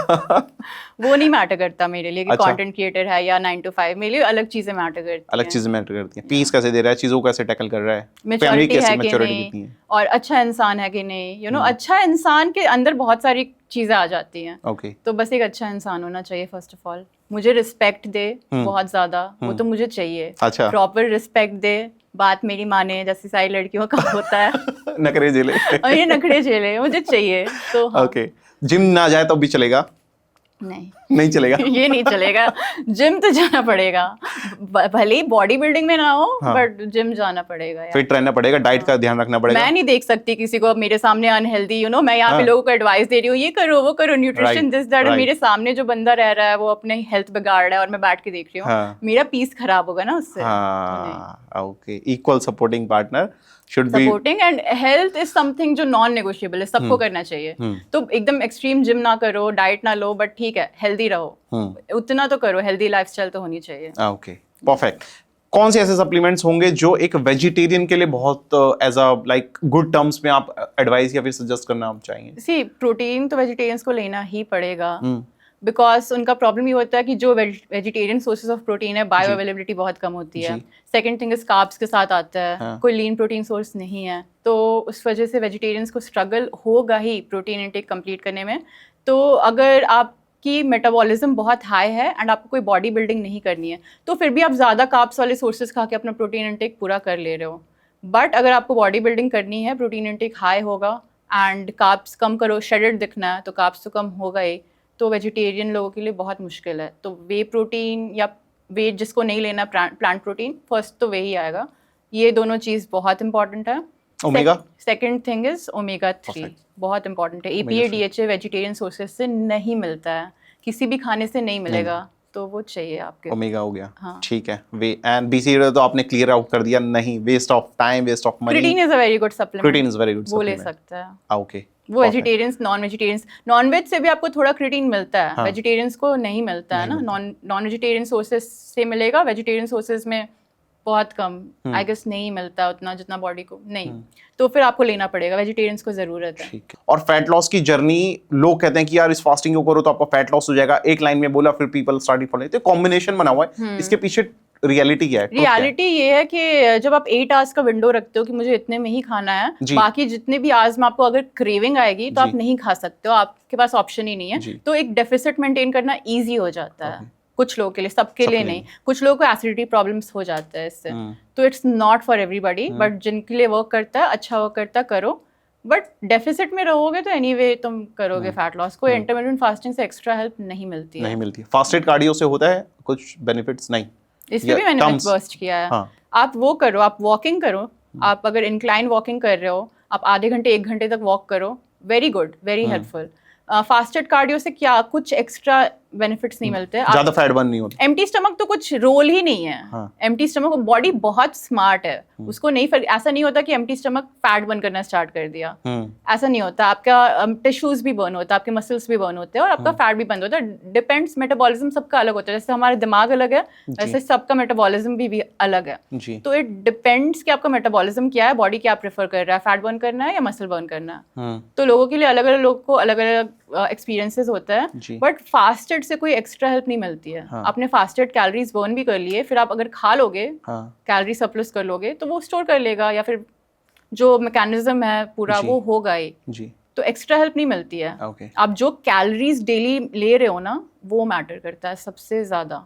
वो नहीं मैटर करता मेरे लिए कि अच्छा। कंटेंट क्रिएटर है या 9 to 5, मेरे लिए अलग चीजें मैटर करती हैं। अलग चीजें मैटर करती हैं, पीस कैसे दे रहा है, चीज़ों को कैसे टैकल कर रहा है, मैच्योरिटी है कि मैच्योरिटी नहीं, कितनी है, और अच्छा इंसान है कि नहीं। अच्छा इंसान के अंदर बहुत सारी चीजें आ जाती हैं। ओके, तो बस एक अच्छा इंसान होना चाहिए फर्स्ट ऑफ ऑल, मुझे रिस्पेक्ट दे बहुत ज्यादा, वो तो मुझे चाहिए। अच्छा। प्रॉपर रिस्पेक्ट दे, बात मेरी माने, जैसे सारी लड़कियों का होता है। नखरे झेले। और ये नखरे झेले मुझे चाहिए, तो हाँ। ओके, जिम ना जाए तो भी चलेगा? नहीं चलेगा। ये नहीं चलेगा, जिम तो जाना पड़ेगा, भले ही बॉडी बिल्डिंग में ना हो, बट जिम जाना पड़ेगा यार। फिट रहना पड़ेगा, डाइट का ध्यान रखना पड़ेगा। मैं नहीं देख सकती किसी को मेरे सामने अनहेल्दी, मैं यहाँ पे लोगों को एडवाइस दे रही हूँ, ये करो वो करो, न्यूट्रिशन दिस दैट, मेरे सामने जो बंदा रह रहा है वो अपने हेल्थ बिगाड़ रहा है और मैं बैठ के देख रही हूँ, मेरा पीस खराब होगा ना उससे। Okay, equal supporting partner should be supporting, and health is something जो नॉन नेगोशिएबल है, सबको करना चाहिए। तो एकदम एक्सट्रीम जिम ना करो, डाइट ना लो, बट ठीक है हेल्दी रहो, उतना तो करो, हेल्दी लाइफस्टाइल तो होनी चाहिए। Okay, perfect. कौन से ऐसे सप्लीमेंट्स होंगे जो एक वेजिटेरियन के लिए बहुत as a like good terms में आप एडवाइस या फिर सजेस्ट करना आप चाहेंगे? सी प्रोटीन तो वेजिटेरियंस को लेना ही पड़ेगा, बिकॉज उनका प्रॉब्लम ये होता है कि जो वेजिटेरियन सोर्सेज ऑफ प्रोटीन है, बायो अवेलेबिलिटी बहुत कम होती है। सेकंड थिंग इज कार्ब्स के साथ आता है, कोई लीन प्रोटीन सोर्स नहीं है, तो उस वजह से वेजिटेरियंस को स्ट्रगल होगा ही प्रोटीन इंटेक कंप्लीट करने में। तो अगर आपकी मेटाबॉलिज्म बहुत हाई है एंड आपको कोई बॉडी बिल्डिंग नहीं करनी है, तो फिर भी आप ज़्यादा कार्ब्स वाले सोर्सेज खा के अपना प्रोटीन इंटेक पूरा कर ले रहे हो। बट अगर आपको बॉडी बिल्डिंग करनी है, प्रोटीन इंटेक हाई होगा एंड कार्ब्स कम करो, शेडेड दिखना है, तो कार्ब्स तो कम होगा ही, तो वेजिटेरियन लोगों के लिए बहुत मुश्किल है। तो वे प्रोटीन या वे जिसको नहीं लेना प्लांट प्रोटीन, फर्स्ट तो वही आएगा। ये दोनों चीज़ बहुत इंपॉर्टेंट है। Omega, second thing is omega 3, बहुत इंपॉर्टेंट है। EPA DHA वेजिटेरियन सोर्सेज से नहीं मिलता है, किसी भी खाने से नहीं मिलेगा, तो वो चाहिए आपके। ओमेगा हो गया, ठीक है। वे एंड BCAA तो आपने क्लियर आउट कर दिया, नहीं waste of time, waste of money. Creatine is a very good supplement, creatine is very good वो ले सकता है। ओके, वो vegetarians, non vegetarians, non veg से भी आपको थोड़ा क्रिएटिन मिलता है, वेजिटेरियंस को नहीं मिलता है ना। नॉन वेजिटेरियन सोर्सेज से मिलेगा, वेजिटेरियन सोर्सेज में बहुत कम, आई गेस नहीं मिलता उतना जितना बॉडी को नहीं, तो फिर आपको लेना पड़ेगा, वेजिटेरियंस को जरूरत है। ठीक है। और फैट लॉस की जर्नी, लोग कहते हैं कि यार इस फास्टिंग को करो तो आपका फैट लॉस हो जाएगा, एक लाइन में बोला, फिर पीपल स्टार्टिंग फॉलोइंग, तो कॉम्बिनेशन बना हुआ है, इसके पीछे रियलिटी क्या है? रियलिटी ये है कि जब आप 8 आवर्स का विंडो रखते हो कि मुझे इतने में ही खाना है, बाकी जितने भी आवर्स में आपको अगर क्रेविंग आएगी तो आप नहीं खा सकते हो, आपके पास ऑप्शन ही नहीं है, तो एक डेफिसिट मेंटेन करना इजी हो जाता है कुछ लोगों के लिए, सबके लिए नहीं। कुछ लोगों को एसिडिटी प्रॉब्लम्स हो जाता है इससे, तो it's not for everybody, but जिनके लिए वर्क करता है, अच्छा वर्क करता है, करो। बट डेफिसिट में रहोगे तो एनीवे तुम करोगे फैट लॉस। कोई इंटरमिटेंट फास्टिंग से एक्स्ट्रा हेल्प नहीं मिलती है। नहीं मिलती है। फास्टेड कार्डियो से होता है कुछ बेनिफिट्स? नहीं, इसलिए भी मैंने मिथ बस्ट किया है। आप वो करो, आप वॉकिंग करो, आप अगर इंक्लाइन वॉकिंग कर रहे हो, आप आधे घंटे 1 घंटे तक वॉक करो, very good, very helpful. Fasted cardio से क्या कुछ एक्स्ट्रा बेनिफिट्स नहीं मिलते। ज्यादा फैट बर्न नहीं होता। एम्प्टी स्टमक तो कुछ रोल ही नहीं है। हाँ। एम्प्टी स्टमक, बॉडी बहुत स्मार्ट है, उसको नहीं फर्क, ऐसा नहीं होता कि एम्प्टी स्टमक फैट बर्न करना स्टार्ट कर दिया, ऐसा नहीं होता। आपका टिश्यूज भी बर्न होता है, आपके मसल्स भी बर्न होते हैं और आपका फैट भी बर्न होता है। डिपेंड्स, मेटाबॉलिज्म सबका अलग होता है। जैसे हमारा दिमाग अलग है वैसे सबका मेटाबॉलिज्म भी अलग है। तो इट डिपेंड्स कि आपका मेटाबॉलिज्म क्या है, बॉडी क्या प्रेफर कर रहा है, फैट बर्न करना है या मसल बर्न करना है। तो लोगों के लिए अलग अलग, लोगों को अलग अलग एक्सपीरियंसेस होता है। बट फास्टेड से कोई एक्स्ट्रा हेल्प नहीं मिलती है। आपने फास्टेड कैलोरीज बर्न भी कर लिए, फिर आप अगर खा लोगे, कैलोरी सरप्लस कर लोगे, तो वो स्टोर कर लेगा, या फिर जो मैकेनिज्म है पूरा वो होगा ही। तो एक्स्ट्रा हेल्प नहीं मिलती है। आप जो कैलोरीज डेली ले रहे हो ना, वो मैटर करता है सबसे ज्यादा।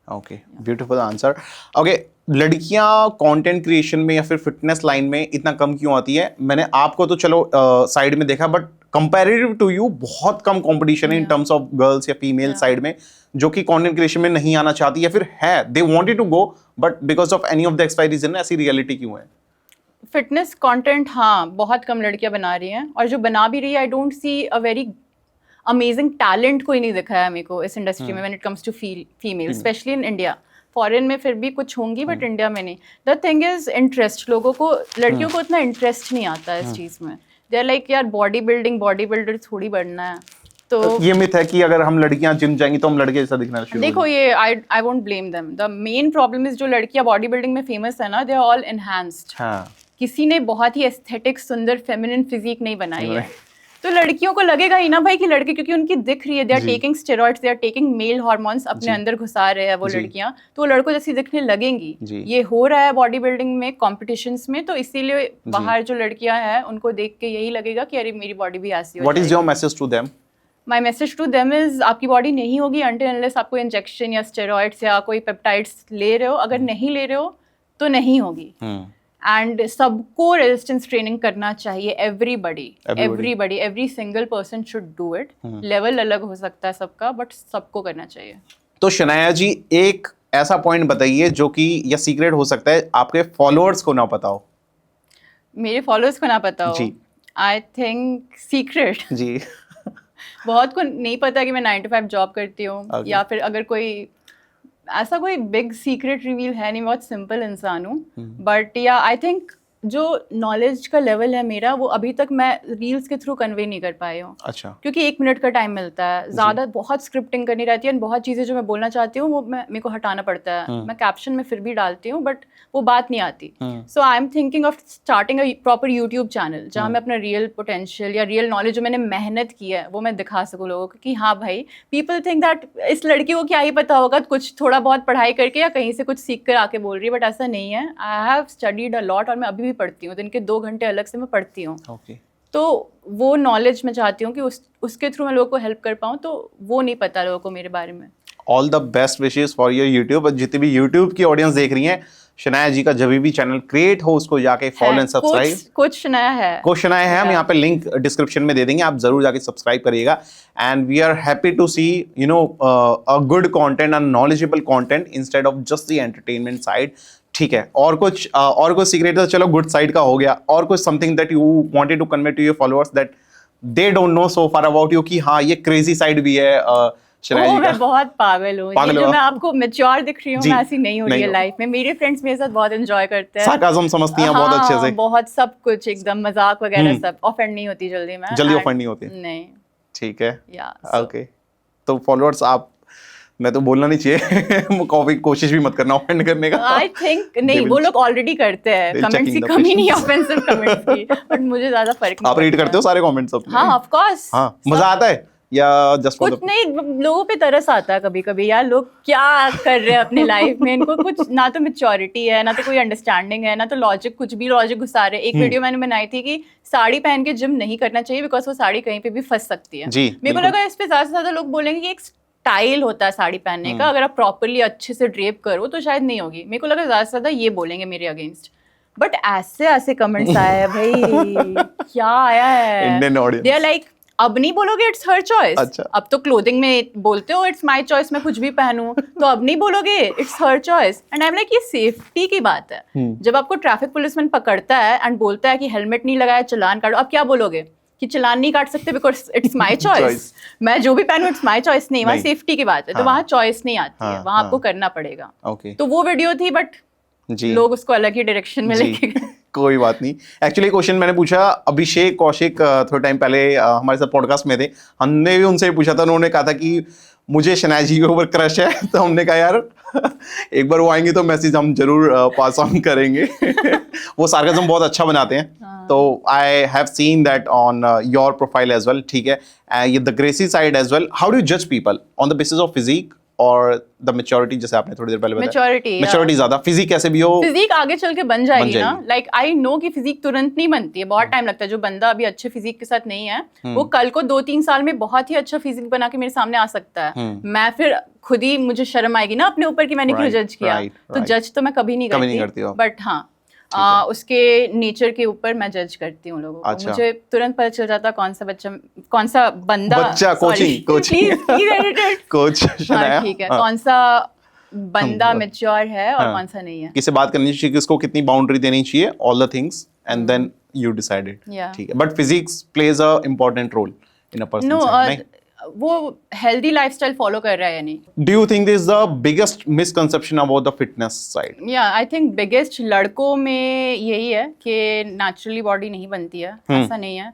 Okay, beautiful answer. ओके, लड़कियां कंटेंट क्रिएशन में या फिर फिटनेस लाइन में इतना कम क्यों आती है? मैंने आपको तो चलो साइड में देखा, बट कंपैरेटिव टू यू बहुत कम कंपटीशन है इन टर्म्स ऑफ गर्ल्स या फीमेल साइड में जो कि कंटेंट क्रिएशन में नहीं आना चाहती, या फिर है they wanted to go but because of any of the expiry reason. ऐसी रियलिटी क्यों है? फिटनेस कंटेंट हाँ बहुत कम लड़कियां बना रही हैं, और जो बना भी रही है I don't see a very amazing talent कोई नहीं दिखाया मेरे को इस इंडस्ट्री में when it comes to female, specially in India. Foreign में फिर भी कुछ होंगी बट इंडिया में नहीं। द थिंग इज इंटरेस्ट, लोगों को, लड़कियों को उतना इंटरेस्ट नहीं आता इस चीज़ में। दे आर लाइक यार बॉडी बिल्डर थोड़ी बढ़ना है। तो ये मिथ है कि अगर हम लड़कियां जिम जाएंगी तो हम लड़के जैसा दिखना शुरू। देखो ये I won't blame them. The main problem is जो लड़कियां बॉडी बिल्डिंग में फेमस है ना, दे आर ऑल एनहांस्ड। किसी ने बहुत ही एस्थेटिक सुंदर फेमिनिन फिजिक नहीं बनाई है। तो लड़कियों को लगेगा ही ना भाई कि लड़के, क्योंकि उनकी दिख रही है, they are taking steroids, they are taking male hormones अपने अंदर घुसा रहे हैं वो लड़कियां, तो वो लड़कों जैसी दिखने लगेंगी। ये हो रहा है बॉडी बिल्डिंग में, कॉम्पिटिशन्स में, तो इसीलिए बाहर जो लड़कियां हैं उनको देख के यही लगेगा कि अरे मेरी बॉडी भी ऐसी हो। What is your message to them? My message to them is आपकी बॉडी नहीं होगी अनटिल अनलेस आप कोई इंजेक्शन या स्टेरॉइड्स या कोई पेप्टाइड्स ले रहे हो। अगर नहीं ले रहे हो तो नहीं होगी। एंड सबको रेजिस्टेंस ट्रेनिंग करना चाहिए। Every single person should do it. Level अलग हो सकता है सबका, बट सबको करना चाहिए। तो शनाया जी एक ऐसा पॉइंट बताइए जो कि या सीक्रेट हो सकता है आपके फॉलोअर्स को ना पता हो। मेरे फॉलोअर्स को ना पता हो जी। आई थिंक सीक्रेट जी बहुत को नहीं पता कि मैं 9 to 5 जॉब करती हूँ, या फिर अगर कोई ऐसा कोई बिग सीक्रेट रिवील है नहीं, बहुत सिंपल इंसान हूँ। बट या आई थिंक जो नॉलेज का लेवल है मेरा, वो अभी तक मैं रील्स के थ्रू कन्वे नहीं कर पाई हूँ। अच्छा। क्योंकि 1 मिनट का टाइम मिलता है, ज़्यादा बहुत स्क्रिप्टिंग करनी रहती है, बहुत चीज़ें जो मैं बोलना चाहती हूँ वो मेरे को हटाना पड़ता है। मैं कैप्शन में फिर भी डालती हूँ बट वो बात नहीं आती। So I am thinking of starting a proper YouTube channel जहाँ मैं अपना रियल पोटेंशियल या रियल नॉलेज जो मैंने मेहनत की है वो मैं दिखा सकूँ लोगों को कि हाँ भाई, पीपल थिंक दैट इस लड़की को क्या ही पता होगा, कुछ थोड़ा बहुत पढ़ाई करके या कहीं से कुछ सीख कर आके बोल रही है, बट ऐसा नहीं है। I have studied a lot और मैं अभी भी पढ़ती हूँ, दिन के 2 घंटे अलग से मैं पढ़ती हूँ। तो वो नॉलेज मैं चाहती हूँ कि उसके थ्रू मैं लोगों को हेल्प कर पाऊँ, तो वो नहीं पता लोगों को मेरे बारे में। All the best wishes for your YouTube. जितनी भी यूट्यूब की ऑडियंस देख रही हैं, शनाया जी का जब भी चैनल क्रिएट हो उसको जाके फॉलो एंड सब्सक्राइब। कुछ शनाया है हम यहाँ पे लिंक डिस्क्रिप्शन में दे देंगे, आप जरूर जाके सब्सक्राइब करिएगा। And we are happy to see you know a good content and knowledgeable content instead of just the entertainment side. ठीक है, और कुछ सीक्रेट तो चलो गुड साइड का हो गया, और कुछ something that you wanted to convey to your followers that they don't know so far about you कि हाँ ये क्रेजी साइड भी है शनाया जी का? मैं बहुत पागल हूँ। ये जो मैं आपको मैच्योर दिख रही हूँ, मैं ऐसी नहीं हूँ रियल लाइफ में। मेरे फ्रेंड्स मेरे साथ बहुत एंजॉय करते हैं, सार्काज़म समझती हैं बहुत अच्छे से, बहुत सब कुछ एकदम मजाक वगैरह सब। ऑफेंड नहीं होती जल्दी मैं, जल्दी ऑफेंड नहीं होती। नहीं, ठीक है, ओके। तो फॉलोअर्स आप, मैं तो बोलना नहीं चाहिए कोशिश भी मत करना ऑफेंड करने का। आई थिंक नहीं, वो लोग ऑलरेडी करते हैं, कमेंट्स की कमी नहीं, ऑफेंसिव कमेंट्स की, बट मुझे ज्यादा फर्क नहीं। आप रीड करते हो सारे कमेंट्स अपने? हाँ ऑफ कोर्स। हाँ, मजा आता है या जस्ट कुछ नहीं, लोगों पे तरस आता है कभी कभी यार, लोग क्या कर रहे हैं अपने लाइफ में, इनको कुछ ना तो मैच्योरिटी है, ना तो कोई अंडरस्टैंडिंग है, ना तो लॉजिक, कुछ भी लॉजिक घुसा रहे। एक वीडियो मैंने बनाई थी कि साड़ी पहन के जिम नहीं करना चाहिए बिकॉज वो साड़ी कहीं पे भी फंस सकती है। मेरे को लगा इस पे ज्यादा से ज्यादा लोग बोलेंगे कि एक स्टाइल होता है साड़ी पहनने का, अगर आप प्रॉपरली अच्छे से ड्रेप करो तो शायद नहीं होगी। मेरे को लगा ज्यादा से ज्यादा ये बोलेंगे मेरे अगेंस्ट, बट ऐसे कमेंट्स आए हैं भाई, क्या आया है। दे आर लाइक, अब नहीं बोलोगे इट्स हर चॉइस। अच्छा। अब तो क्लोथिंग में बोलते हो इट्स माय चॉइस, मैं कुछ भी पहनूं, तो अब नहीं बोलोगे it's her choice. And I am like, ये सेफ्टी की बात है। जब आपको ट्रैफिक पुलिसमैन पकड़ता है एंड बोलता है कि हेलमेट नहीं लगाया, चालान काटो, अब क्या बोलोगे कि चालान नहीं काट सकते बिकॉज इट्स माय चॉइस, मैं जो भी पहनूं इट्स माय चॉइस, नहीं वहाँ नहीं। सेफ्टी की बात है, तो हाँ। वहाँ चॉइस नहीं आती है, हाँ, वहाँ आपको हाँ। करना पड़ेगा। ओके तो वो वीडियो थी, बट जी लोग उसको अलग ही डायरेक्शन में जी लेके गए। कोई बात नहीं। एक्चुअली क्वेश्चन मैंने पूछा अभिषेक कौशिक थोड़े टाइम पहले हमारे साथ पॉडकास्ट में थे, हमने भी उनसे पूछा था, उन्होंने कहा था कि मुझे शनाया जी के ऊपर क्रश है। तो हमने कहा यार एक बार वो आएंगे तो मैसेज हम जरूर पास ऑन करेंगे। वो सार्कज़म बहुत अच्छा बनाते हैं, तो I have seen that on your profile as well, ठीक है, ये the greasy side as well. How do you जज people on the basis of physique और द मैच्योरिटी, जैसे आपने थोड़ी देर पहले बताया मैच्योरिटी ज्यादा, फिजिक कैसे भी हो फिजिक आगे चल के बन जाएगी ना, लाइक आई नो कि फिजिक तुरंत नहीं बनती है, बहुत टाइम लगता है। जो बंदा अभी अच्छे फिजिक के साथ नहीं है वो कल को 2-3 साल में बहुत ही अच्छा फिजिक बना के मेरे सामने आ सकता है। मैं फिर खुद ही, मुझे शर्म आएगी ना अपने ऊपर कि मैंने क्यों जज किया। तो जज तो मैं कभी नहीं करती, बट हाँ उसके नेचर के ऊपर मैं जज करती हूँ लोगों को। मुझे तुरंत पता चल जाता कौन सा बच्चा कोच ठीक है, कौन सा बंदा मैच्योर है और कौन सा नहीं है, किससे बात करनी चाहिए, किसको कितनी बाउंड्री देनी चाहिए, all the things and then you decided, ठीक है। But physics plays a important role in a person. वो हेल्दी लाइफस्टाइल फॉलो कर रहा है या नहीं। Do you think this is the biggest misconception about the fitness side? या I think biggest लड़कों में यही है कि नेचुरली बॉडी नहीं बनती है, ऐसा नहीं है,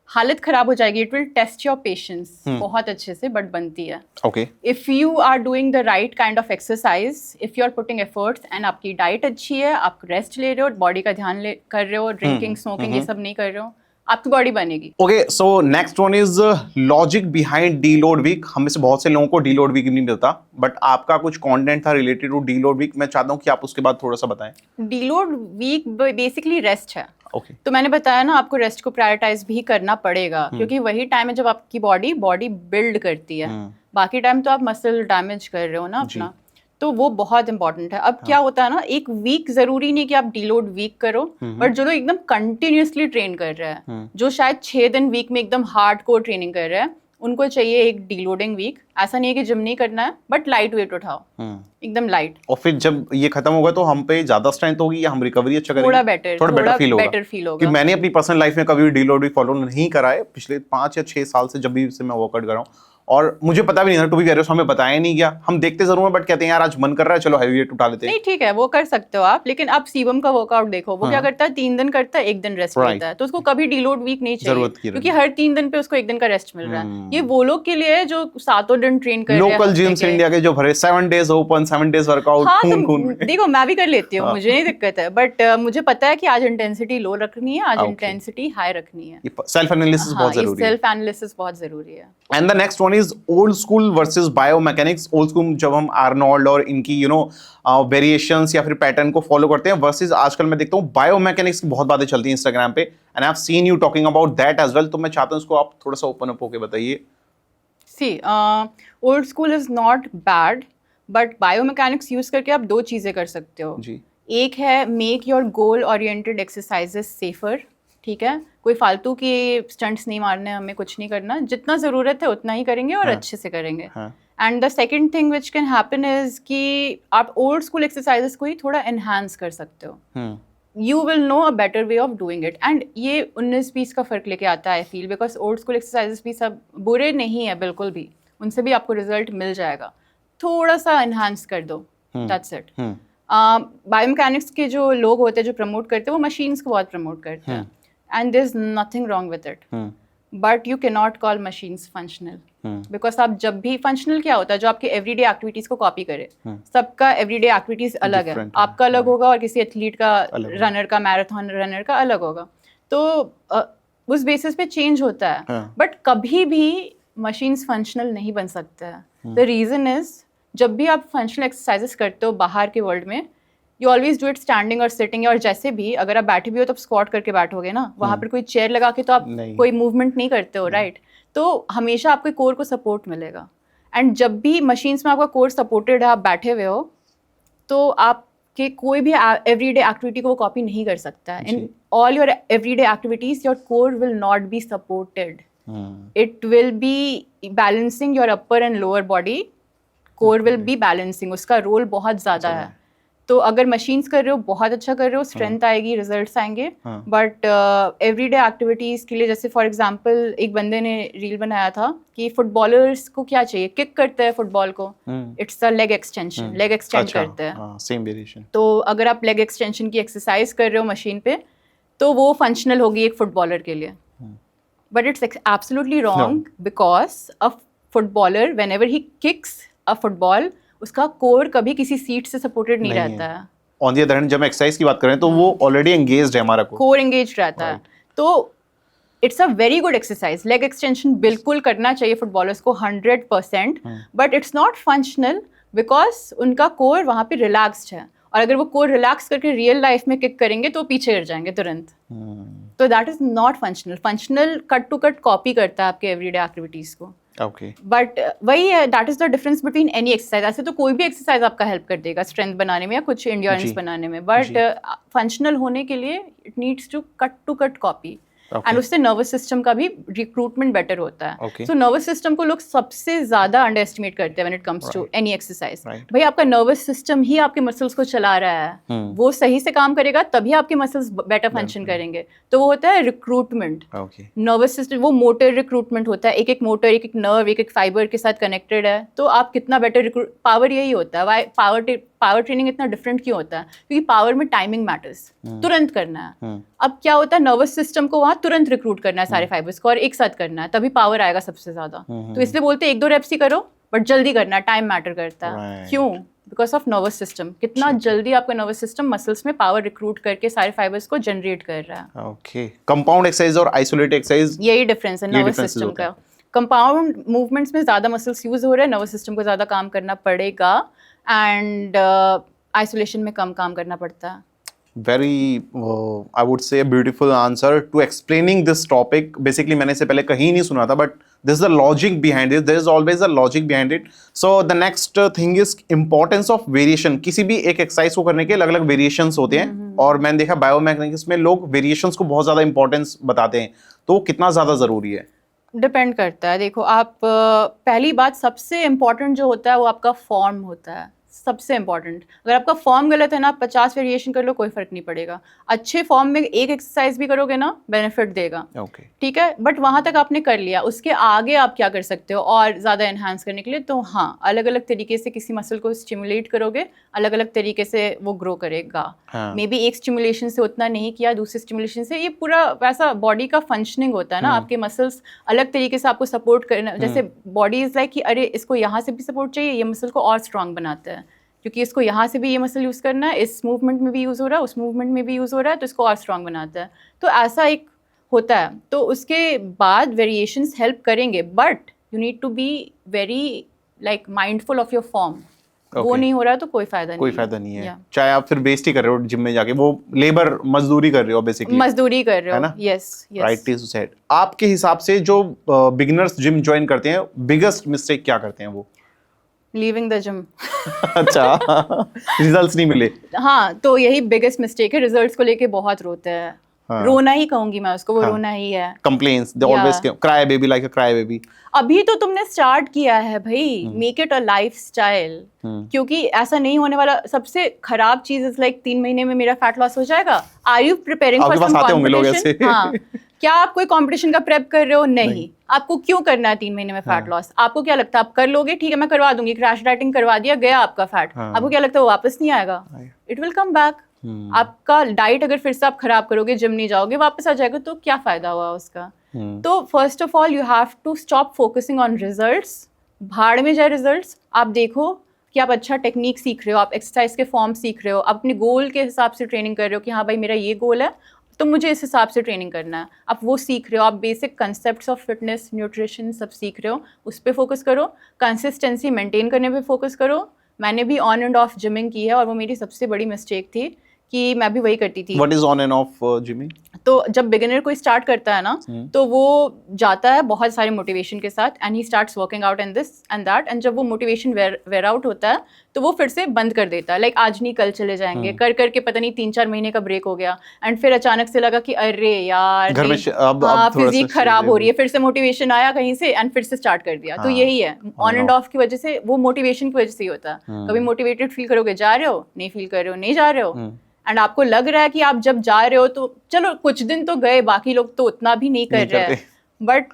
हालत खराब हो जाएगी, it will test your patience बहुत अच्छे से, बट बनती है। Okay, if you are doing the right kind of exercise, if you are putting efforts and आपकी डाइट अच्छी है, आप रेस्ट ले रहे हो, बॉडी का ध्यान कर रहे हो, ड्रिंकिंग स्मोकिंग ये सब नहीं कर रहे हो, आपकी बॉडी बनेगी। Okay, so next one is logic behind deload week. हम में से बहुत से लोगों को डीलोड वीक नहीं मिलता, बट आपका कुछ कंटेंट था रिलेटेड टू डीलोड वीक, मैं चाहता हूं कि आप उसके बाद थोड़ा सा बताएं। डीलोड वीक बेसिकली रेस्ट है। ओके, तो मैंने बताया ना, आपको रेस्ट को प्रायोरिटाइज भी करना पड़ेगा, क्योंकि वही टाइम है जब आपकी बॉडी बिल्ड करती है। बाकी टाइम तो आप मसल डैमेज कर रहे हो ना अपना, तो वो बहुत इंपॉर्टेंट है। अब क्या होता है ना, एक वीक जरूरी नहीं कि आप डीलोड वीक करो, बट जो लोग एकदम कंटिन्यूसली ट्रेन कर रहे हैं, जो शायद 6 दिन वीक में एकदम हार्डकोर ट्रेनिंग कर रहे हैं, उनको चाहिए एक डीलोडिंग वीक। ऐसा नहीं है कि जिम नहीं करना है, बट लाइट वेट उठाओ, एकदम लाइट। और फिर जब ये खत्म होगा तो हम पे ज्यादा स्ट्रेंथ होगी या हम रिकवरी अच्छा करेंगे? थोड़ा बेटर फील होगा। कि मैंने अपनी पर्सनल लाइफ में कभी डीलोड वीक फॉलो नहीं करा है पिछले 5 या 6 साल से, जब भी से मैं वर्कआउट कर रहा हूँ, और मुझे पता भी नहीं था, टू बी वेरी ऑनेस्ट, हमें बताया नहीं गया। हम देखते जरूर हैं, बट कहते हैं यार आज मन कर रहा है, चलो हैवी वेट उठा लेते हैं। नहीं ठीक है, वो कर सकते हो आप, लेकिन आप शिवम का वर्कआउट देखो, वो क्या करता है, 3 दिन करता है, 1 दिन रेस्ट लेता है, तो उसको कभी डीलोड वीक नहीं चाहिए, क्योंकि हर 3 दिन पे उसको 1 दिन का रेस्ट मिल रहा है। ये वो लोग के लिए है जो 7 दिन ट्रेन कर रहे हैं। लोकल जिम्स इंडिया के जो भरे 7 डेज ओपन, 7 डेज वर्कआउट, खून देखो मैं भी कर लेती हूँ, मुझे नहीं दिक्कत है, बट मुझे पता है कि आज इंटेंसिटी लो रखनी है, आज इंटेंसिटी हाई रखनी है। सेल्फ एनालिसिस बहुत जरूरी है। सेल्फ एनालिसिस बहुत जरूरी है। And the next one is old school versus biomechanics. Old school जब हम आर्नोल्ड और इनकी वेरिएशंस या फिर पैटर्न को फॉलो करते हैं, वर्सेस आजकल मैं देखता हूँ बायोमैकेनिक्स की बहुत बातें चलती हैं इंस्टाग्राम पे, and I have seen you talking about that as well. तो मैं चाहता हूँ इसको आप थोड़ा सा ओपन अप होके बताइए। See old school is not bad, but biomechanics use करके आप 2 चीजें कर सकते हो जी। एक है make your goal oriented exercises safer, ठीक है, कोई फालतू के स्टंट्स नहीं मारने, हमें कुछ नहीं करना, जितना ज़रूरत है उतना ही करेंगे और अच्छे से करेंगे। And the second thing which can happen is कि आप ओल्ड स्कूल एक्सरसाइजेस को ही थोड़ा एनहांस कर सकते हो। You will know a better way of doing it, and ये 19-20 का फ़र्क लेके आता है I feel, because old school exercises भी सब बुरे नहीं है बिल्कुल भी, उनसे भी आपको रिजल्ट मिल जाएगा, थोड़ा सा एनहांस कर दो, दैट्स इट। बायोमैकेनिक्स के जो लोग होते हैं जो प्रमोट करते हैं, वो मशीन्स को बहुत प्रमोट करते हैं, and there's nothing wrong with it, but you cannot call machines functional, because आप जब भी functional क्या होता है, जो आपके everyday activities को copy करे, सबका everyday activities अलग है, आपका अलग होगा और किसी एथलीट का, रनर का, मैराथन रनर का अलग होगा, तो उस बेसिस पे चेंज होता है, बट कभी भी machines functional नहीं बन सकते हैं। the reason is जब भी आप functional exercises करते हो बाहर के वर्ल्ड में, you always do it standing और सिटिंग, और जैसे भी अगर आप बैठे भी हो तो आप स्क्वाट करके बैठोगे ना, वहाँ पर कोई चेयर लगा के तो आप कोई मूवमेंट नहीं करते हो, राइट? तो हमेशा आपके कोर को सपोर्ट मिलेगा, एंड जब भी मशीन्स में आपका कोर सपोर्टेड है, आप बैठे हुए हो, तो आपके कोई भी एवरीडे एक्टिविटी को वो कॉपी नहीं कर सकता है। In all your everyday activities your core will not be supported, it will B balancing your upper and lower body, core will be balancing, उसका रोल बहुत ज़्यादा है। तो अगर मशीन्स कर रहे हो बहुत अच्छा कर रहे हो, स्ट्रेंथ आएगी, रिजल्ट्स आएंगे। हाँ। बट एवरीडे एक्टिविटीज़ के लिए, जैसे फॉर एग्जांपल एक बंदे ने रील बनाया था कि फुटबॉलर्स को क्या चाहिए, किक करते हैं फुटबॉल को, it's a leg extension, leg extend करते हैं। Same variation. तो अगर आप लेग एक्सटेंशन की एक्सरसाइज कर रहे हो मशीन पे, तो वो फंक्शनल होगी एक फुटबॉलर के लिए। But it's absolutely wrong, because a footballer when ever he kicks a football, उसका कोर कभी किसी सीट से सपोर्टेड नहीं रहता है। ऑन दी अदर हैंड, जब हम एक्सरसाइज की बात करें तो वो ऑलरेडी एंगेज्ड है, हमारा कोर एंगेज रहता है। तो it's a very good exercise. Leg extension बिल्कुल करना चाहिए फुटबॉलर्स को 100%, but it's not functional because उनका कोर वहाँ पे रिलैक्स्ड है, और अगर वो कोर रिलैक्स करके रियल लाइफ में किक करेंगे तो पीछे गिर जाएंगे तुरंत। तो that is not functional. Functional cut to cut copy करता है आपके एवरीडे एक्टिविटीज को। ओके। बट वही है, that is the difference between any exercise. ऐसे तो कोई भी एक्सरसाइज आपका हेल्प कर देगा स्ट्रेंथ बनाने में या कुछ एंड्योरेंस बनाने में, बट फंक्शनल होने के लिए it needs to cut copy. And उससे नर्वस सिस्टम का भी रिक्रूटमेंट बेटर होता है। सो नर्वस सिस्टम को लोग सबसे ज्यादा अंडर एस्टिमेट करते हैं when it comes to any exercise. भाई आपका नर्वस सिस्टम ही आपके मसल्स को चला रहा है, वो सही से काम करेगा तभी आपके मसल्स बेटर फंक्शन करेंगे। तो वो होता है रिक्रूटमेंट। नर्वस सिस्टम वो मोटर रिक्रूटमेंट होता है, एक एक मोटर, एक एक नर्व, एक एक फाइबर के साथ कनेक्टेड है। तो आप कितना बेटर रिक्रूट, पावर यही होता है। पावर ट्रेनिंग इतना डिफरेंट क्यों होता है? क्योंकि पावर में टाइमिंग मैटर्स, तुरंत करना है। अब क्या होता है, नर्वस सिस्टम को वहाँ तुरंत रिक्रूट करना है सारे फाइबर्स को, और एक साथ करना है, तभी पावर आएगा सबसे ज्यादा। तो इसलिए बोलते हैं 1-2 रेप्स ही करो, बट जल्दी करना है, टाइम मैटर करता है। क्यों? Because of nervous system. कितना जल्दी आपका नर्वस सिस्टम मसल्स में पावर रिक्रूट करके सारे फाइबर्स को जनरेट कर रहा है। ओके। कंपाउंड एक्सरसाइज और आइसोलेटेड एक्सरसाइज, यही डिफरेंस है नर्वस सिस्टम का। कंपाउंड मूवमेंट्स में ज्यादा मसल्स यूज हो रहे हैं, नर्वस सिस्टम को ज्यादा काम करना पड़ेगा, एंड आइसोलेशन में कम काम करना पड़ता है। Very, I would say a beautiful answer to explaining this topic. Basically, मैंने इसे पहले कहीं नहीं सुना था, but this is the logic behind it. There is always a logic behind it. So the next thing is importance of variation. किसी भी एक एक्सरसाइज को करने के अलग अलग वेरिएशंस होते हैं, और मैंने देखा बायोमैकेनिक्स में लोग वेरिएशंस को बहुत ज़्यादा इंपॉर्टेंस बताते हैं। तो कितना ज़्यादा ज़रूरी है? डिपेंड करता है। देखो आप, पहली बात सबसे इम्पॉर्टेंट जो होता है वो आपका फॉर्म होता है, सबसे इंपॉर्टेंट। अगर आपका फॉर्म गलत है ना, आप 50 वेरिएशन कर लो, कोई फर्क नहीं पड़ेगा। अच्छे फॉर्म में एक एक्सरसाइज भी करोगे ना, बेनिफिट देगा। ठीक है, बट वहां तक आपने कर लिया, उसके आगे आप क्या कर सकते हो और ज्यादा एनहांस करने के लिए? तो हाँ, अलग अलग तरीके से किसी मसल को स्टिमुलेट करोगे, अलग अलग तरीके से वो ग्रो करेगा। मे बी एक स्टिमुलेशन से उतना नहीं किया, दूसरे स्टिमुलेशन से, ये पूरा वैसा बॉडी का फंक्शनिंग होता है ना। आपके मसल्स अलग तरीके से आपको सपोर्ट करना, जैसे बॉडी इज लाइक कि अरे इसको यहाँ से भी सपोर्ट चाहिए, ये मसल को और स्ट्रांग बनाता है, क्योंकि इसको यहाँ से भी ये मसल यूज़ करना है, इस मूवमेंट में भी यूज़ हो रहा है, उस मूवमेंट में भी यूज़ हो रहा है, तो इसको और स्ट्रांग बनाता है। तो ऐसा एक होता है। तो उसके बाद वेरिएशंस हेल्प करेंगे, but you need to be very like mindful of your form. वो नहीं हो रहा है तो कोई फायदा नहीं है। चाहे आप फिर बेस्ट ही कर रहे हो जिम में जाके, वो लेबर मजदूरी कर रहे हो, बेसिकली मजदूरी कर रहे हो। Yes, right is said. आपके हिसाब से जो बिगिनर्स जिम ज्वाइन करते हैं, बिगेस्ट मिस्टेक क्या करते हैं वो? Leaving the gym. अच्छा, रिजल्ट्स नहीं मिले। हाँ, तो यही बिगेस्ट मिस्टेक है। रिजल्ट्स को लेके बहुत रोते हैं। हाँ। रोना ही कहूंगी मैं उसको, वो रोना ही है। Complaints, they always cry baby like a cry baby. अभी तो तुमने स्टार्ट किया है भाई, मेक इट अ लाइफस्टाइल। क्योंकि ऐसा नहीं होने वाला। सबसे खराब चीज इज लाइक 3 महीने में मेरा फैट लॉस हो जाएगा। Are you preparing for some competition? हाँ, क्या आप कोई कंपटीशन का प्रेप कर रहे हो? नहीं। आपको क्यों करना है 3 महीने में फैट लॉस? आपको क्या लगता है आप कर लोगे? ठीक है, मैं करवा दूंगी, क्रैश डाइटिंग करवा दिया, गया आपका फैट। आपको क्या लगता है वो वापस नहीं आएगा? It will come back. आपका डाइट अगर फिर से आप खराब करोगे, जिम नहीं जाओगे, वापस आ जाएगा, तो क्या फायदा हुआ उसका? तो first of all you have to stop focusing on results. भाड़ में जाए रिजल्ट्स। आप देखो कि आप अच्छा टेक्निक सीख रहे हो, आप एक्सरसाइज के फॉर्म सीख रहे हो, आप अपने गोल के हिसाब से ट्रेनिंग कर रहे हो कि हाँ भाई मेरा ये गोल है तो मुझे इस हिसाब से ट्रेनिंग करना है। आप वो सीख रहे हो, आप basic concepts of fitness, nutrition सब सीख रहे हो, उस पर फोकस करो। कंसिस्टेंसी मेंटेन करने पे फोकस करो। मैंने भी ऑन एंड ऑफ जिमिंग की है, और वो मेरी सबसे बड़ी मिस्टेक थी कि मैं भी वही करती थी। What is on end of gymming? तो जब बिगिनर कोई स्टार्ट करता है ना, तो वो जाता है बहुत सारे मोटिवेशन के साथ and he starts working out and this and that, and जब वो मोटिवेशन वेयर आउट होता है तो वो फिर से बंद कर देता है, लाइक आज नहीं कल चले जाएंगे कर करके, पता नहीं 3-4 महीने का ब्रेक हो गया एंड फिर अचानक से लगा कि अरे यार घर में अब फिजिक खराब हो रही है, फिर से मोटिवेशन आया कहीं से एंड फिर से स्टार्ट कर दिया। तो यही है, ऑन एंड ऑफ की वजह से, वो मोटिवेशन की वजह से ही होता है। कभी मोटिवेटेड फील करोगे, जा रहे हो, नहीं फील कर रहे हो, नहीं जा रहे हो, एंड आपको लग रहा है कि आप जब जा रहे हो तो चलो कुछ दिन तो गए, बाकी लोग तो उतना भी नहीं कर रहे हैं, but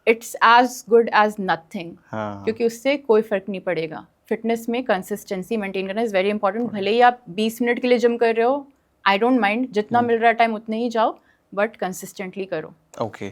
it's as good as nothing, क्योंकि उससे कोई फर्क नहीं पड़ेगा। फिटनेस में कंसिस्टेंसी मेंटेन करना इज वेरी इंपॉर्टेंट। भले ही आप 20 मिनट के लिए जिम कर रहे हो, आई डोंट माइंड, जितना मिल रहा है टाइम उतने ही जाओ, बट कंसिस्टेंटली करो। ओके,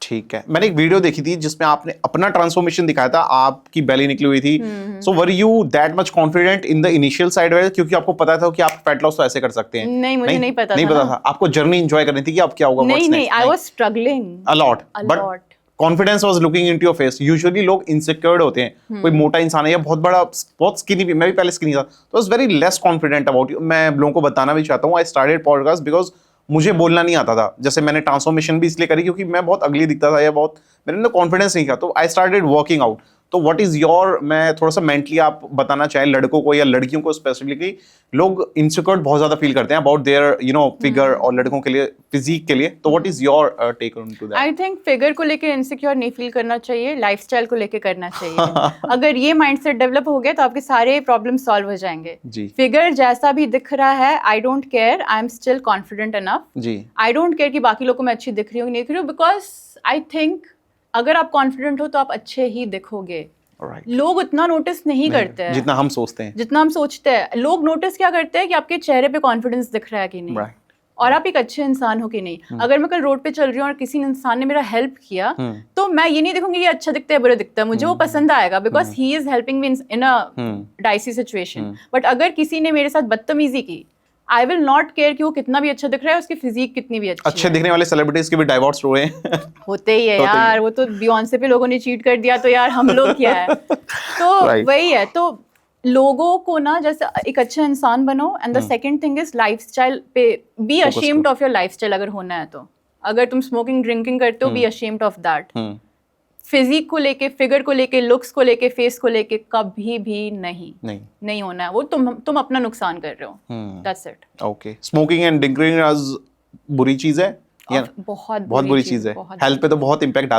ठीक है। मैंने एक वीडियो देखी थी जिसमें आपने अपना ट्रांसफॉर्मेशन दिखाया था, आपकी बेली निकली हुई थी। So were you that much confident in the initial side, क्योंकि आपको पता था कि आप फैट लॉस तो ऐसे कर सकते हैं? नहीं, मुझे नहीं पता था। आपको जर्नी एंजॉय करनी थी कि अब क्या होगा? नहीं, I was struggling a lot, but confidence was looking into your face. Usually लोग इनसिक्योर्ड होते हैं, कोई मोटा इंसान है या बहुत बड़ा, बहुत स्किनी भी, मैं भी पहले स्किनी था, तो was very less confident about you. मैं लोगों को बताना भी चाहता हूँ, आई स्टार्टेड पॉडकास्ट बिकॉज मुझे बोलना नहीं आता था। जैसे मैंने ट्रांसफॉर्मेशन भी इसलिए करी क्योंकि मैं बहुत अगली दिखता था या बहुत मेरे अंदर कॉन्फिडेंस नहीं था, तो आई स्टार्टेड वर्किंग आउट। तो व्हाट इज योर, मैं थोड़ा सा मेंटली आप बताना चाहें लड़कों को या लड़कियों को स्पेसिफिकली, लोग इनसिक्योर बहुत ज्यादा फील करते हैं अबाउट देयर फिगर, और लड़कों के लिए फिजिक के लिए, तो what is your take on to that? I think figure को लेके इनसिक्योर नहीं फील करना चाहिए, लाइफस्टाइल को लेके करना चाहिए। अगर ये माइंडसेट डेवलप हो गया तो आपके सारे प्रॉब्लम सॉल्व हो जाएंगे। फिगर जैसा भी दिख रहा है, I don't care, I am still confident enough. I don't care कि बाकी लोगों को मैं अच्छी दिख रही हूँ नहीं दिख रही हूँ, बिकॉज आई थिंक अगर आप कॉन्फिडेंट हो तो आप अच्छे ही दिखोगे। लोग उतना नोटिस नहीं करते हैं जितना हम सोचते हैं, जितना हम सोचते हैं। लोग नोटिस क्या करते हैं कि आपके चेहरे पे कॉन्फिडेंस दिख रहा है कि नहीं, और आप एक अच्छे इंसान हो कि नहीं। अगर मैं कल रोड पे चल रही हूँ और किसी इंसान ने मेरा हेल्प किया, तो मैं ये नहीं देखूंगी ये अच्छा दिखता है बुरा दिखता है, मुझे वो पसंद आएगा because he is helping me in a dicey situation. But अगर किसी ने मेरे साथ बदतमीजी की, आई विल नॉट केयर कि वो कितना भी अच्छा दिख रहा है, उसकी फिजिक कितनी भी अच्छी दिखने वाले सेलिब्रिटीज के भी डाइवोर्स हुए हैं। होते ही है यार, वो तो बियॉन्से पे लोगों ने चीट कर दिया, तो यार हम लोग क्या है। तो वही है, तो लोगों को ना जैसे एक अच्छा इंसान बनो, and the second thing is lifestyle पे be ashamed of your lifestyle. अगर होना है तो, अगर तुम स्मोकिंग ड्रिंकिंग करते हो, be ashamed of that. Physique को लेके, फिगर को लेके, लुक्स को लेके, फेस को लेके कभी भी नहीं होना है। वो तुम अपना नुकसान कर रहे हो, that's it. Okay, smoking and drinking आज बुरी चीज है या बहुत बुरी चीज है? हेल्थ पे तो बहुत इम्पैक्ट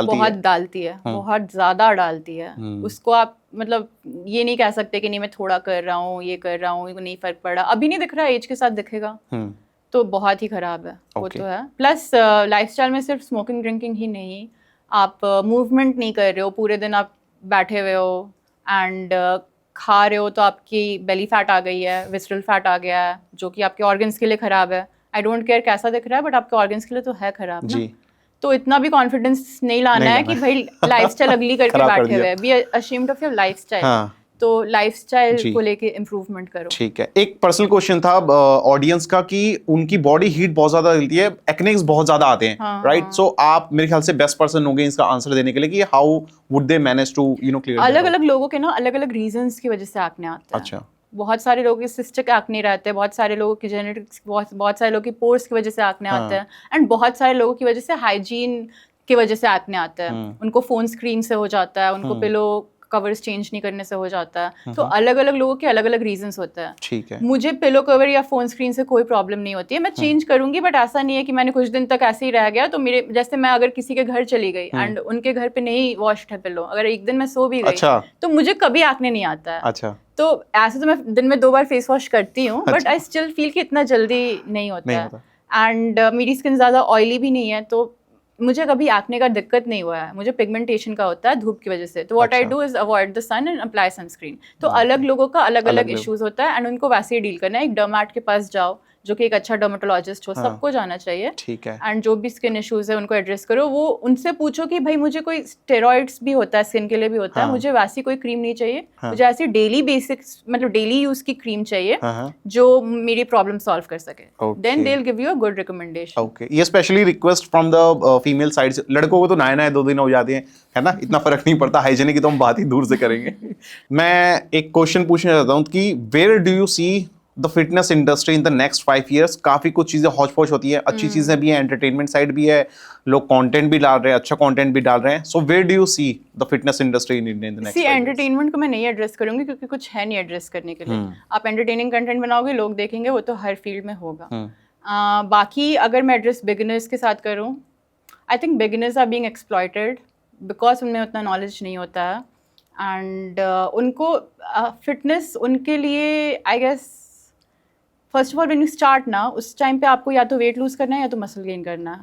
डालती है, बहुत ज्यादा डालती है। उसको आप मतलब ये नहीं कह सकते कि नहीं मैं थोड़ा कर रहा हूँ, ये कर रहा हूँ, नहीं फर्क पड़ा, अभी नहीं दिख रहा, एज के साथ दिखेगा, तो बहुत ही खराब है। वो तो है। प्लस लाइफस्टाइल में सिर्फ स्मोकिंग ड्रिंकिंग ही नहीं, आप मूवमेंट नहीं कर रहे हो, पूरे दिन आप बैठे हुए हो एंड खा रहे हो, तो आपकी बेली फैट आ गई है, विसरल फैट आ गया है, जो कि आपके ऑर्गन्स के लिए खराब है। आई डोंट केयर कैसा दिख रहा है, बट आपके ऑर्गन्स के लिए तो है खराब ना। तो इतना भी कॉन्फिडेंस नहीं लाना है कि भाई लाइफस्टाइल अगली करके बैठे हुए हैं। B ashamed of your lifestyle. तो लाइफस्टाइल को लेके इम्प्रूवमेंट करो। ठीक है। एक पर्सनल क्वेश्चन था ऑडियंस का कि उनकी बॉडी हीट बहुत ज्यादा मिलती है, एक्नेस बहुत ज्यादा आते हैं, राइट? सो आप मेरे ख्याल से बेस्ट पर्सन होंगे इसका आंसर देने के लिए कि how would they manage to clear. अलग अलग लोगों के ना अलग अलग रीजंस की वजह से एक्ने आता है। अच्छा। बहुत सारे लोगों के सिस्टिक एक्ने रहते हैं, बहुत सारे लोगों की जेनेटिक्स, बहुत सारे लोगों की पोर्स की वजह से एक्ने आते हैं, एंड बहुत सारे लोगों की वजह से हाइजीन की वजह से एक्ने आता है। उनको फोन स्क्रीन से हो जाता है, उनको पिलो कवर्स चेंज नहीं करने से हो जाता है। तो अलग अलग लोगों के अलग अलग रीजंस होते हैं। ठीक है। मुझे पिलो कवर या फोन स्क्रीन से कोई प्रॉब्लम नहीं होती है, मैं चेंज करूंगी, बट ऐसा नहीं है कि मैंने कुछ दिन तक ऐसे ही रह गया तो मेरे जैसे मैं अगर किसी के घर चली गई एंड उनके घर पे नहीं वॉश्ड है पिलो, अगर एक दिन मैं सो भी गई तो मुझे कभी एक्ने नहीं आता है। अच्छा। तो ऐसे तो मैं दिन में 2 बार फेस वॉश करती हूँ, बट आई स्टिल फील कि इतना जल्दी नहीं होता है। एंड मेरी स्किन ज़्यादा ऑयली भी नहीं है, तो मुझे कभी एक्ने का दिक्कत नहीं हुआ है। मुझे पिगमेंटेशन का होता है धूप की वजह से, तो what I do is avoid the sun and apply sunscreen. तो अलग लोगों का अलग अलग इश्यूज होता है एंड उनको वैसे ही डील करना है। एक डर्मेट के पास जाओ जो कि एक अच्छा डर्मेटोलॉजिस्ट हो, सबको जाना चाहिए। ठीक है। एंड जो भी स्किन इश्यूज है उनको एड्रेस करो। वो उनसे पूछो कि भाई मुझे कोई स्टेरॉइड्स भी होता है, स्किन के लिए भी होता है, मुझे वैसी कोई क्रीम नहीं चाहिए, मुझे ऐसी डेली बेसिक्स मतलब डेली यूज की क्रीम चाहिए जो मेरी प्रॉब्लम सॉल्व कर सके। Then they will give you a good recommendation. Okay, ये specially request from the female side से। लड़कों को तो नए 2 दिन हो जाते हैं, है ना, इतना फर्क नहीं पड़ता। हाइजीनिक की तो हम बात ही दूर से करेंगे। मैं एक क्वेश्चन पूछना चाहता हूँ कि where do you see the fitness industry in the next 5 years, काफी कुछ चीजें हौच पौच होती है, अच्छी चीजें भी हैं, एंटरटेनमेंट साइड भी है, लोग कंटेंट भी डाल रहे हैं, अच्छा कंटेंट भी डाल रहे हैं. So where do you see the fitness industry in India in the next 5 years? Entertainment को मैं नहीं एड्रेस करूंगी क्योंकि कुछ है नहीं एड्रेस करने के लिए. आप एंटरटेनिंग कंटेंट बनाओगे, लोग देखेंगे, वो तो हर फील्ड में होगा. बाकी अगर मैं एड्रेस बिगिनर्स के साथ करूं, I think beginners are being exploited because उनमें उतना नॉलेज नहीं होता है. एंड उनको फिटनेस उनके लिए I guess first of all when you start ना, उस टाइम पे आपको या तो वेट लूज करना है या तो मसल गेन करना है.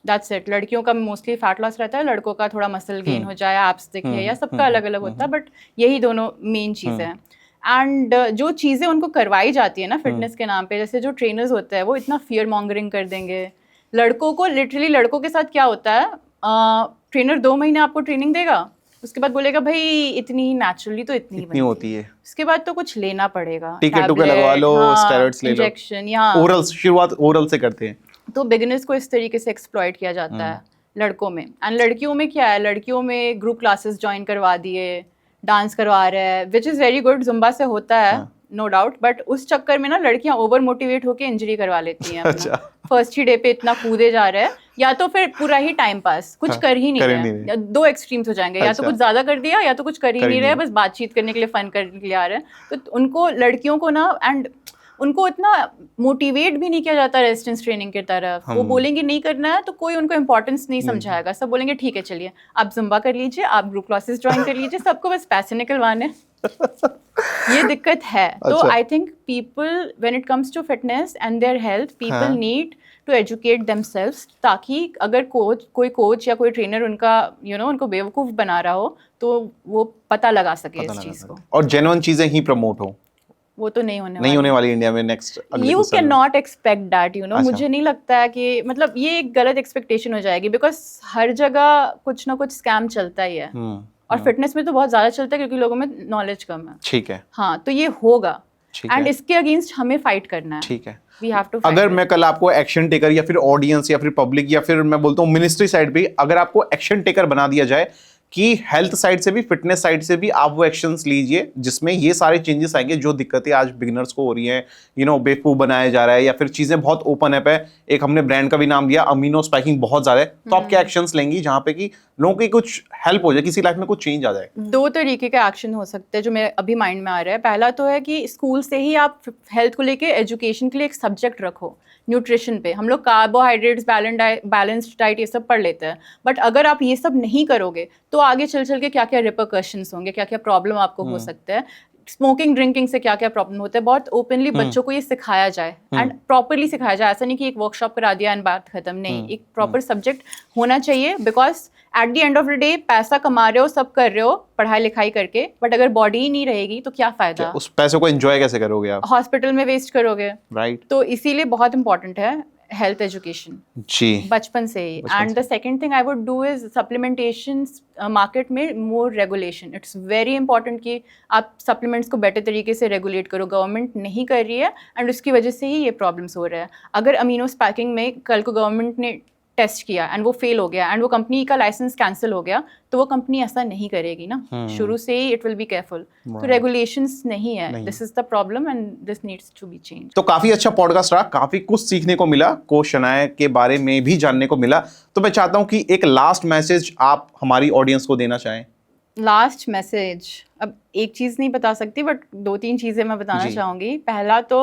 That's it. लड़कियों का मोस्टली फैट लॉस रहता है, लड़कों का थोड़ा मसल गेन हो जाए, एब्स दिखे, या सबका अलग अलग होता है, बट यही दोनों मेन चीज़ें हैं. एंड जो चीज़ें उनको करवाई जाती है ना फिटनेस के नाम पे, जैसे जो ट्रेनर्स होते हैं वो इतना फियर मॉन्गरिंग कर देंगे लड़कों को. लिटरली लड़कों के साथ क्या होता है, ट्रेनर 2 महीने आपको ट्रेनिंग देगा, उसके बाद बोलेगा भाई इतनी नेचुरली तो इतनी होती है, उसके बाद तो कुछ लेना पड़ेगा, टिकट टुके लगवा लो, स्टेरॉइड्स ले लो, इंजेक्शन, या ओरल, शुरुआत ओरल से करते हैं. तो बिगिनर्स को इस तरीके से एक्सप्लॉइट किया जाता है लड़कों में. एंड लड़कियों में क्या है, लड़कियों में ग्रुप क्लासेस ज्वाइन करवा दिए, डांस करवा रहे हैं, which is very good, Zumba से होता है नो डाउट, बट उस चक्कर में ना लड़कियां ओवर मोटिवेट होकर इंजरी करवा लेती हैं. अच्छा. फर्स्ट ही डे पे इतना कूदे जा रहे हैं, या तो फिर पूरा ही टाइम पास, कुछ कर ही नहीं रहे. 2 एक्सट्रीम्स हो जाएंगे, या तो कुछ ज्यादा कर दिया या तो कुछ कर ही नहीं रहे, बस बातचीत करने के लिए, फन करने के लिए आ रहे हैं. तो उनको, लड़कियों को ना, एंड उनको इतना मोटिवेट भी नहीं किया जाता रेजिस्टेंस ट्रेनिंग की तरफ. वो बोलेंगे नहीं करना है तो कोई उनको इंपॉर्टेंस नहीं समझाएगा. सब बोलेंगे ठीक है चलिए आप जुम्बा कर लीजिए, आप ग्रुप क्लासेस ज्वाइन कर लीजिए, सबको बस पैसे निकलवाने. ये दिक्कत है. तो I think people when it comes to fitness and their health, people need to educate themselves, ताकि अगर कोई कोच या कोई ट्रेनर उनका उनको बेवकूफ़ बना रहा हो तो वो पता लगा सके इस चीज़ को, और जेन्युइन चीज़ें ही प्रमोट हो. वो तो नहीं होने वाली इंडिया में next. You can not expect that, मुझे नहीं लगता है कि, मतलब ये एक गलत एक्सपेक्टेशन हो जाएगी, बिकॉज हर जगह कुछ ना कुछ स्कैम चलता ही है. और फिटनेस में तो बहुत ज़्यादा चलता है क्योंकि लोगों में नॉलेज कम है. ठीक है. हाँ, तो ये होगा एंड इसके अगेंस्ट हमें फाइट करना है. ठीक है. We have to अगर मैं कल आपको एक्शन टेकर या फिर ऑडियंस या फिर पब्लिक या फिर मैं बोलता हूँ मिनिस्ट्री साइड पे, अगर आपको एक्शन टेकर बना दिया जाए कि हेल्थ साइड से भी, फिटनेस साइड से भी आप वो एक्शंस लीजिए जिसमें ये सारे चेंजेस आएंगे, जो दिक्कतें आज बिगिनर्स को हो रही हैं, बेवकूफ बनाया जा रहा है या फिर चीजें बहुत ओपन ऐप है, एक हमने ब्रांड का भी नाम दिया, अमीनो स्पाइकिंग बहुत ज्यादा है, तो आप क्या एक्शंस लेंगी जहां पे कि लोगों की कुछ हेल्प हो जाए, किसी लाइफ में कुछ चेंज आ जाए? 2 तरीके के एक्शन हो सकते हैं जो मेरे अभी माइंड में आ रहा है. पहला तो है कि स्कूल से ही आप हेल्थ को लेके एजुकेशन के लिए एक सब्जेक्ट रखो. न्यूट्रिशन पे हम लोग कार्बोहाइड्रेट्स, बैलेंस्ड डाइट ये सब पढ़ लेते हैं, बट अगर आप ये सब नहीं करोगे तो आगे चल के क्या क्या रिपरकशंस होंगे, क्या क्या प्रॉब्लम आपको हो सकते हैं. स्मोकिंग, ड्रिंकिंग से क्या क्या प्रॉब्लम होता है, बहुत ओपनली बच्चों को ये सिखाया जाए एंड प्रॉपरली सिखाया जाए. ऐसा नहीं कि एक वर्कशॉप करा दिया एंड बात खत्म, नहीं, एक प्रॉपर सब्जेक्ट होना चाहिए. Because at the end of the day पैसा कमा रहे हो, सब कर रहे हो पढ़ाई लिखाई करके, बट अगर बॉडी ही नहीं रहेगी तो क्या फायदा? उस पैसे को एंजॉय कैसे करोगे आप? हॉस्पिटल में वेस्ट करोगे. राइट. तो इसीलिए बहुत इंपॉर्टेंट है हेल्थ एजुकेशन जी, बचपन से ही. And the second thing I would do is supplementation market में more regulation. It's very important कि आप सप्लीमेंट्स को बेटर तरीके से रेगुलेट करो. गवर्नमेंट नहीं कर रही है एंड उसकी वजह से ही ये प्रॉब्लम्स हो रहे हैं. अगर अमीनो स्पैकिंग में कल को गवर्नमेंट ने टेस्ट किया एंड वो फेल हो गया एंड वो कंपनी का लाइसेंस कैंसिल हो गया, तो वो कंपनी ऐसा नहीं करेगी ना. शुरू से ही इट विल बी केयरफुल. तो रेगुलेशंस नहीं है, this is the problem and this needs to be change. तो काफी अच्छा पॉडकास्ट रहा, काफी कुछ सीखने को मिला, कोच शनाया के बारे में भी जानने को मिला. तो मैं चाहता हूं कि एक लास्ट मैसेज आप हमारी ऑडियंस को देना चाहें. लास्ट मैसेज, अब एक चीज़ नहीं बता सकती बट 2-3 चीज़ें मैं बताना चाहूँगी. पहला तो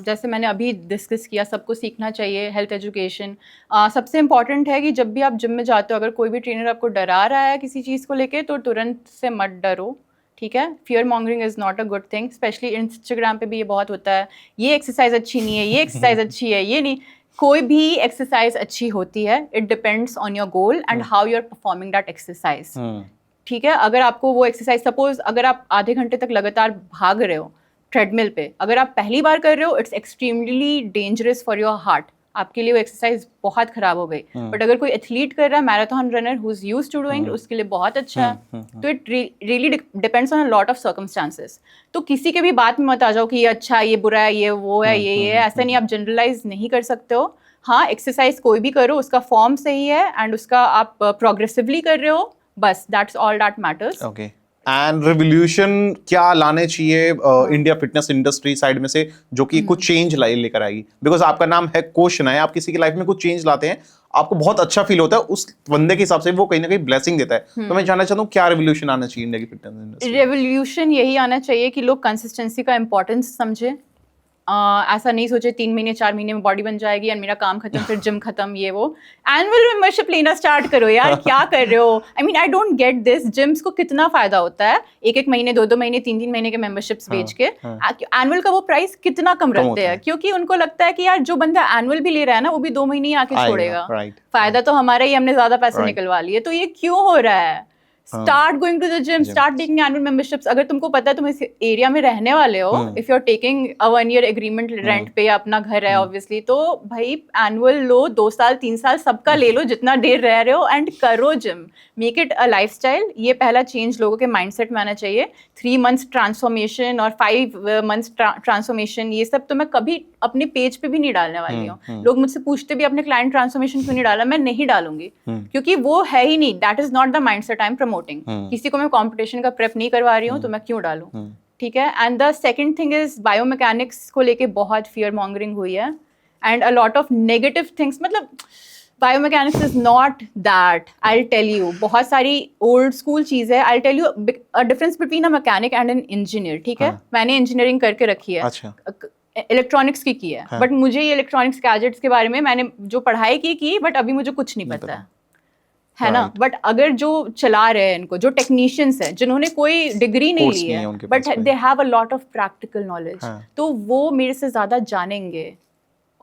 जैसे मैंने अभी डिस्कस किया, सबको सीखना चाहिए हेल्थ एजुकेशन. सबसे इम्पॉर्टेंट है कि जब भी आप जिम में जाते हो, अगर कोई भी ट्रेनर आपको डरा रहा है किसी चीज़ को लेके, तो तुरंत से मत डरो. ठीक है, fear mongering is not a good thing. Specially Instagram पे भी ये बहुत होता है, ये एक्सरसाइज अच्छी नहीं है, ये एक्सरसाइज अच्छी है, ये नहीं. कोई भी एक्सरसाइज अच्छी होती है, it depends on your goal and how you are performing that exercise. ठीक है, अगर आपको वो एक्सरसाइज, सपोज अगर आप आधे घंटे तक लगातार भाग रहे हो ट्रेडमिल पे, अगर आप पहली बार कर रहे हो, it's extremely dangerous for your heart. आपके लिए वो एक्सरसाइज बहुत खराब हो गई. बट अगर कोई एथलीट कर रहा है, marathon runner who is used to doing, उसके लिए बहुत अच्छा है. तो it really depends on a lot of circumstances. तो किसी के भी बात में मत आ जाओ कि ये अच्छा है, ये बुरा है, ये वो है, ये है. ऐसा नहीं, आप जनरलाइज नहीं कर सकते हो. हाँ, एक्सरसाइज कोई भी करो, उसका फॉर्म सही है एंड उसका आप प्रोग्रेसिवली कर रहे हो, बस that's all that matters. Okay. And revolution क्या लाने चाहिए इंडिया फिटनेस इंडस्ट्री साइड में से, जो कि कुछ चेंज लेकर आएगी? बिकॉज आपका नाम है कोच शनाया, आप किसी की लाइफ में कुछ चेंज लाते हैं, आपको बहुत अच्छा फील होता है, उस बंदे के हिसाब से वो कहीं ना कहीं ब्लेसिंग देता है। तो मैं जानना चाहता हूँ क्या रिवोल्यूशन आना चाहिए इंडिया की फिटनेस इंडस्ट्री? रेवोल्यूशन यही आना चाहिए कि लोग कंसिस्टेंसी का इंपॉर्टेंस समझे। ऐसा नहीं सोचे 3 महीने 4 महीने में बॉडी बन जाएगी और मेरा काम खत्म, फिर जिम खत्म, ये वो। एनुअल मेंबरशिप लेना स्टार्ट करो यार, क्या कर रहे हो? I mean I don't get this. Gyms को कितना फायदा होता है 1-1 महीने 2-2 महीने 3-3 महीने के मेंबरशिप्स बेच के, एनुअल का वो प्राइस कितना कम रखते हैं, क्योंकि उनको लगता है कि यार जो बंदा एनुअल भी ले रहा है ना, वो भी 2 महीने ही आके छोड़ेगा, फायदा तो हमारा ही, हमने ज्यादा पैसे निकलवा लिए। तो ये क्यों हो रहा है? Start going to the gym, start taking annual memberships. अगर तुमको पता है तुम इस एरिया में रहने वाले हो, if you are taking a 1 year agreement rent पे, अपना घर है ऑब्वियसली, तो भाई एनुअल लो, 2 साल 3 साल सबका ले लो, जितना देर रह रहे हो, एंड करो gym, make it a lifestyle. ये पहला चेंज लोगों के माइंडसेट में आना चाहिए। 3 मंथ्स ट्रांसफॉर्मेशन और 5 मंथ्स ट्रांसफॉर्मेशन, ये सब तो मैं कभी अपने पेज पे भी नहीं डालने वाली हूँ। लोग मुझसे पूछते भी अपने क्लाइंट ट्रांसफॉर्मेशन क्यों नहीं डाला, मैं नहीं डालूंगी, क्योंकि वो है ही नहीं, that is not the mindset I am promoting. किसी को मैं कंपटीशन का प्रेप नहीं करवा रही हूँ, तो मैं क्यों डालूं? ठीक है। And the second thing is biomechanics को लेके बहुत फियर मॉन्गरिंग हुई है and a lot of negative things. मतलब biomechanics is not that, I tell you. बहुत सारी ओल्ड स्कूल चीज है। I tell you a difference between a mechanic and an engineer. ठीक है, मैंने इंजीनियरिंग करके रखी है, इलेक्ट्रॉनिक्स की है, बट मुझे ये इलेक्ट्रॉनिक्स गैजेट्स के बारे में मैंने जो पढ़ाई की, बट अभी मुझे कुछ नहीं पता है ना। बट अगर जो चला रहे हैं इनको, जो टेक्नीशियंस हैं जिन्होंने कोई डिग्री नहीं ली है, but they have a lot of practical knowledge, तो वो मेरे से ज्यादा जानेंगे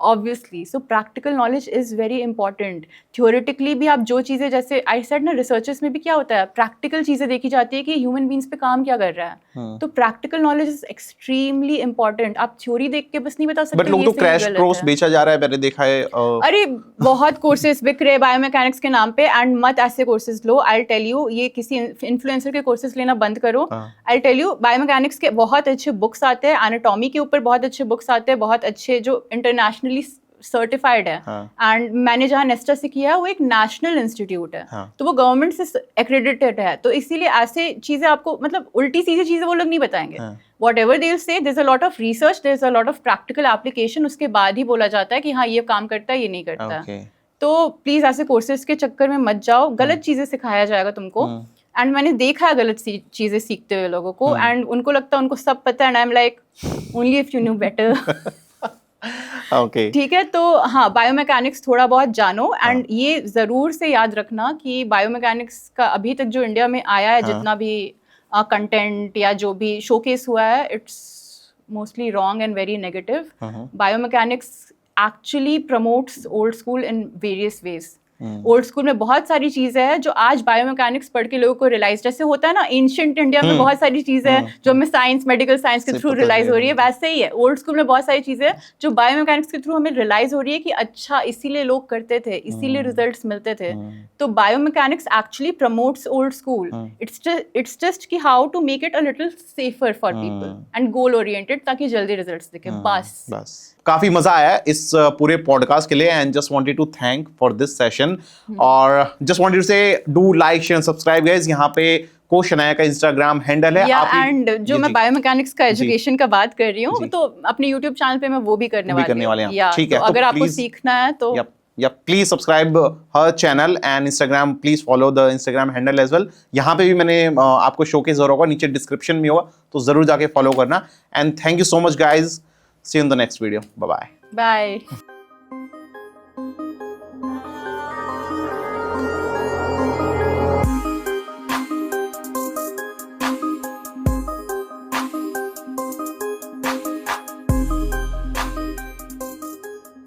obviously. So practical knowledge is very important. Theoretically भी आप जो चीज़ें, जैसे आई सेड ना, रिसर्चेस में भी क्या होता है, प्रैक्टिकल चीज़ें देखी जाती है कि ह्यूमन बींग्स पे काम क्या कर रहा है। तो practical knowledge is extremely important. आप थ्योरी देख के बस नहीं बता सकते। बट लोग तो क्रैश कोर्स बेचा जा रहा है, मैंने देखा है। अरे बहुत कोर्सेज बिक रहे बायोमैकेनिक्स के नाम पे, एंड मत ऐसे कोर्सेज लो। आई टेल यू, ये किसी इन्फ्लुएंसर के कोर्सेज लेना बंद करो। आई टेल यू, बायोमैकेनिक्स के बहुत अच्छे बुक्स आते हैं, एनाटॉमी के ऊपर बहुत अच्छे बुक्स आते हैं, बहुत अच्छे, जो इंटरनेशनली सर्टिफाइड है। एंड मैंने जहाँ नेस्टा से किया है वो एक नेशनल इंस्टीट्यूट है, तो वो गवर्नमेंट से एक्रेडिटेड है। तो इसीलिए ऐसे चीजें आपको, मतलब उल्टी सीधी चीजें वो लोग नहीं बताएंगे। Whatever they'll say, there's a lot of research, there's a lot of practical application, उसके बाद ही बोला जाता है कि हाँ ये काम करता है, ये नहीं करता है। तो प्लीज ऐसे कोर्सेज के चक्कर में मत जाओ, गलत चीजें सिखाया जाएगा तुमको। एंड मैंने देखा है गलत चीजें सीखते हुए लोगों को, एंड उनको लगता है उनको सब पता है, and I am like only if you know better. ठीक है, तो हाँ, बायोमैकेनिक्स थोड़ा बहुत जानो। एंड ये जरूर से याद रखना कि बायोमैकेनिक्स का अभी तक जो इंडिया में आया है, जितना भी कंटेंट या जो भी शोकेस हुआ है, it's mostly wrong and very negative. Biomechanics actually promotes old school in various ways. Old school में बहुत सारी चीजें हैं जो आज बायोमैकेनिक्स पढ़ के लोगों को रियलाइज, जैसे होता है ना एंशिएंट इंडिया में बहुत सारी चीजें हैं जो हमें साइंस, मेडिकल साइंस के थ्रू रियलाइज हो रही है, वैसे ही है ओल्ड स्कूल में बहुत सारी चीजें जो बायोमैकेनिक्स के थ्रू हमें रियलाइज हो रही है कि अच्छा इसीलिए लोग करते थे, इसीलिए रिजल्ट्स मिलते थे। तो biomechanics actually promotes old school. It's just कि how to make it a little safer for people and goal oriented, ताकि जल्दी रिजल्ट्स दिखे। बस काफी मजा आया इस पूरे पॉडकास्ट के लिए, and just wanted to thank for this session, और just wanted to say do like share subscribe guys. यहाँ पे कोच शनाया का इंस्टाग्राम हैंडल है। एंड जो मैं बायोमैकेनिक्स का एजुकेशन का बात कर रही हूँ, तो अपने यूट्यूब चैनल पे मैं वो भी करने वाली हूँ। ठीक है, तो अगर आपको सीखना है तो प्लीज सब्सक्राइब हर channel and Instagram, please follow the Instagram handle as well. यहाँ पे भी मैंने आपको शोकेस जरूर होगा, नीचे डिस्क्रिप्शन में होगा, तो जरूर जाके फॉलो करना। And thank you so much guys, see you in the next video. Bye bye. Bye.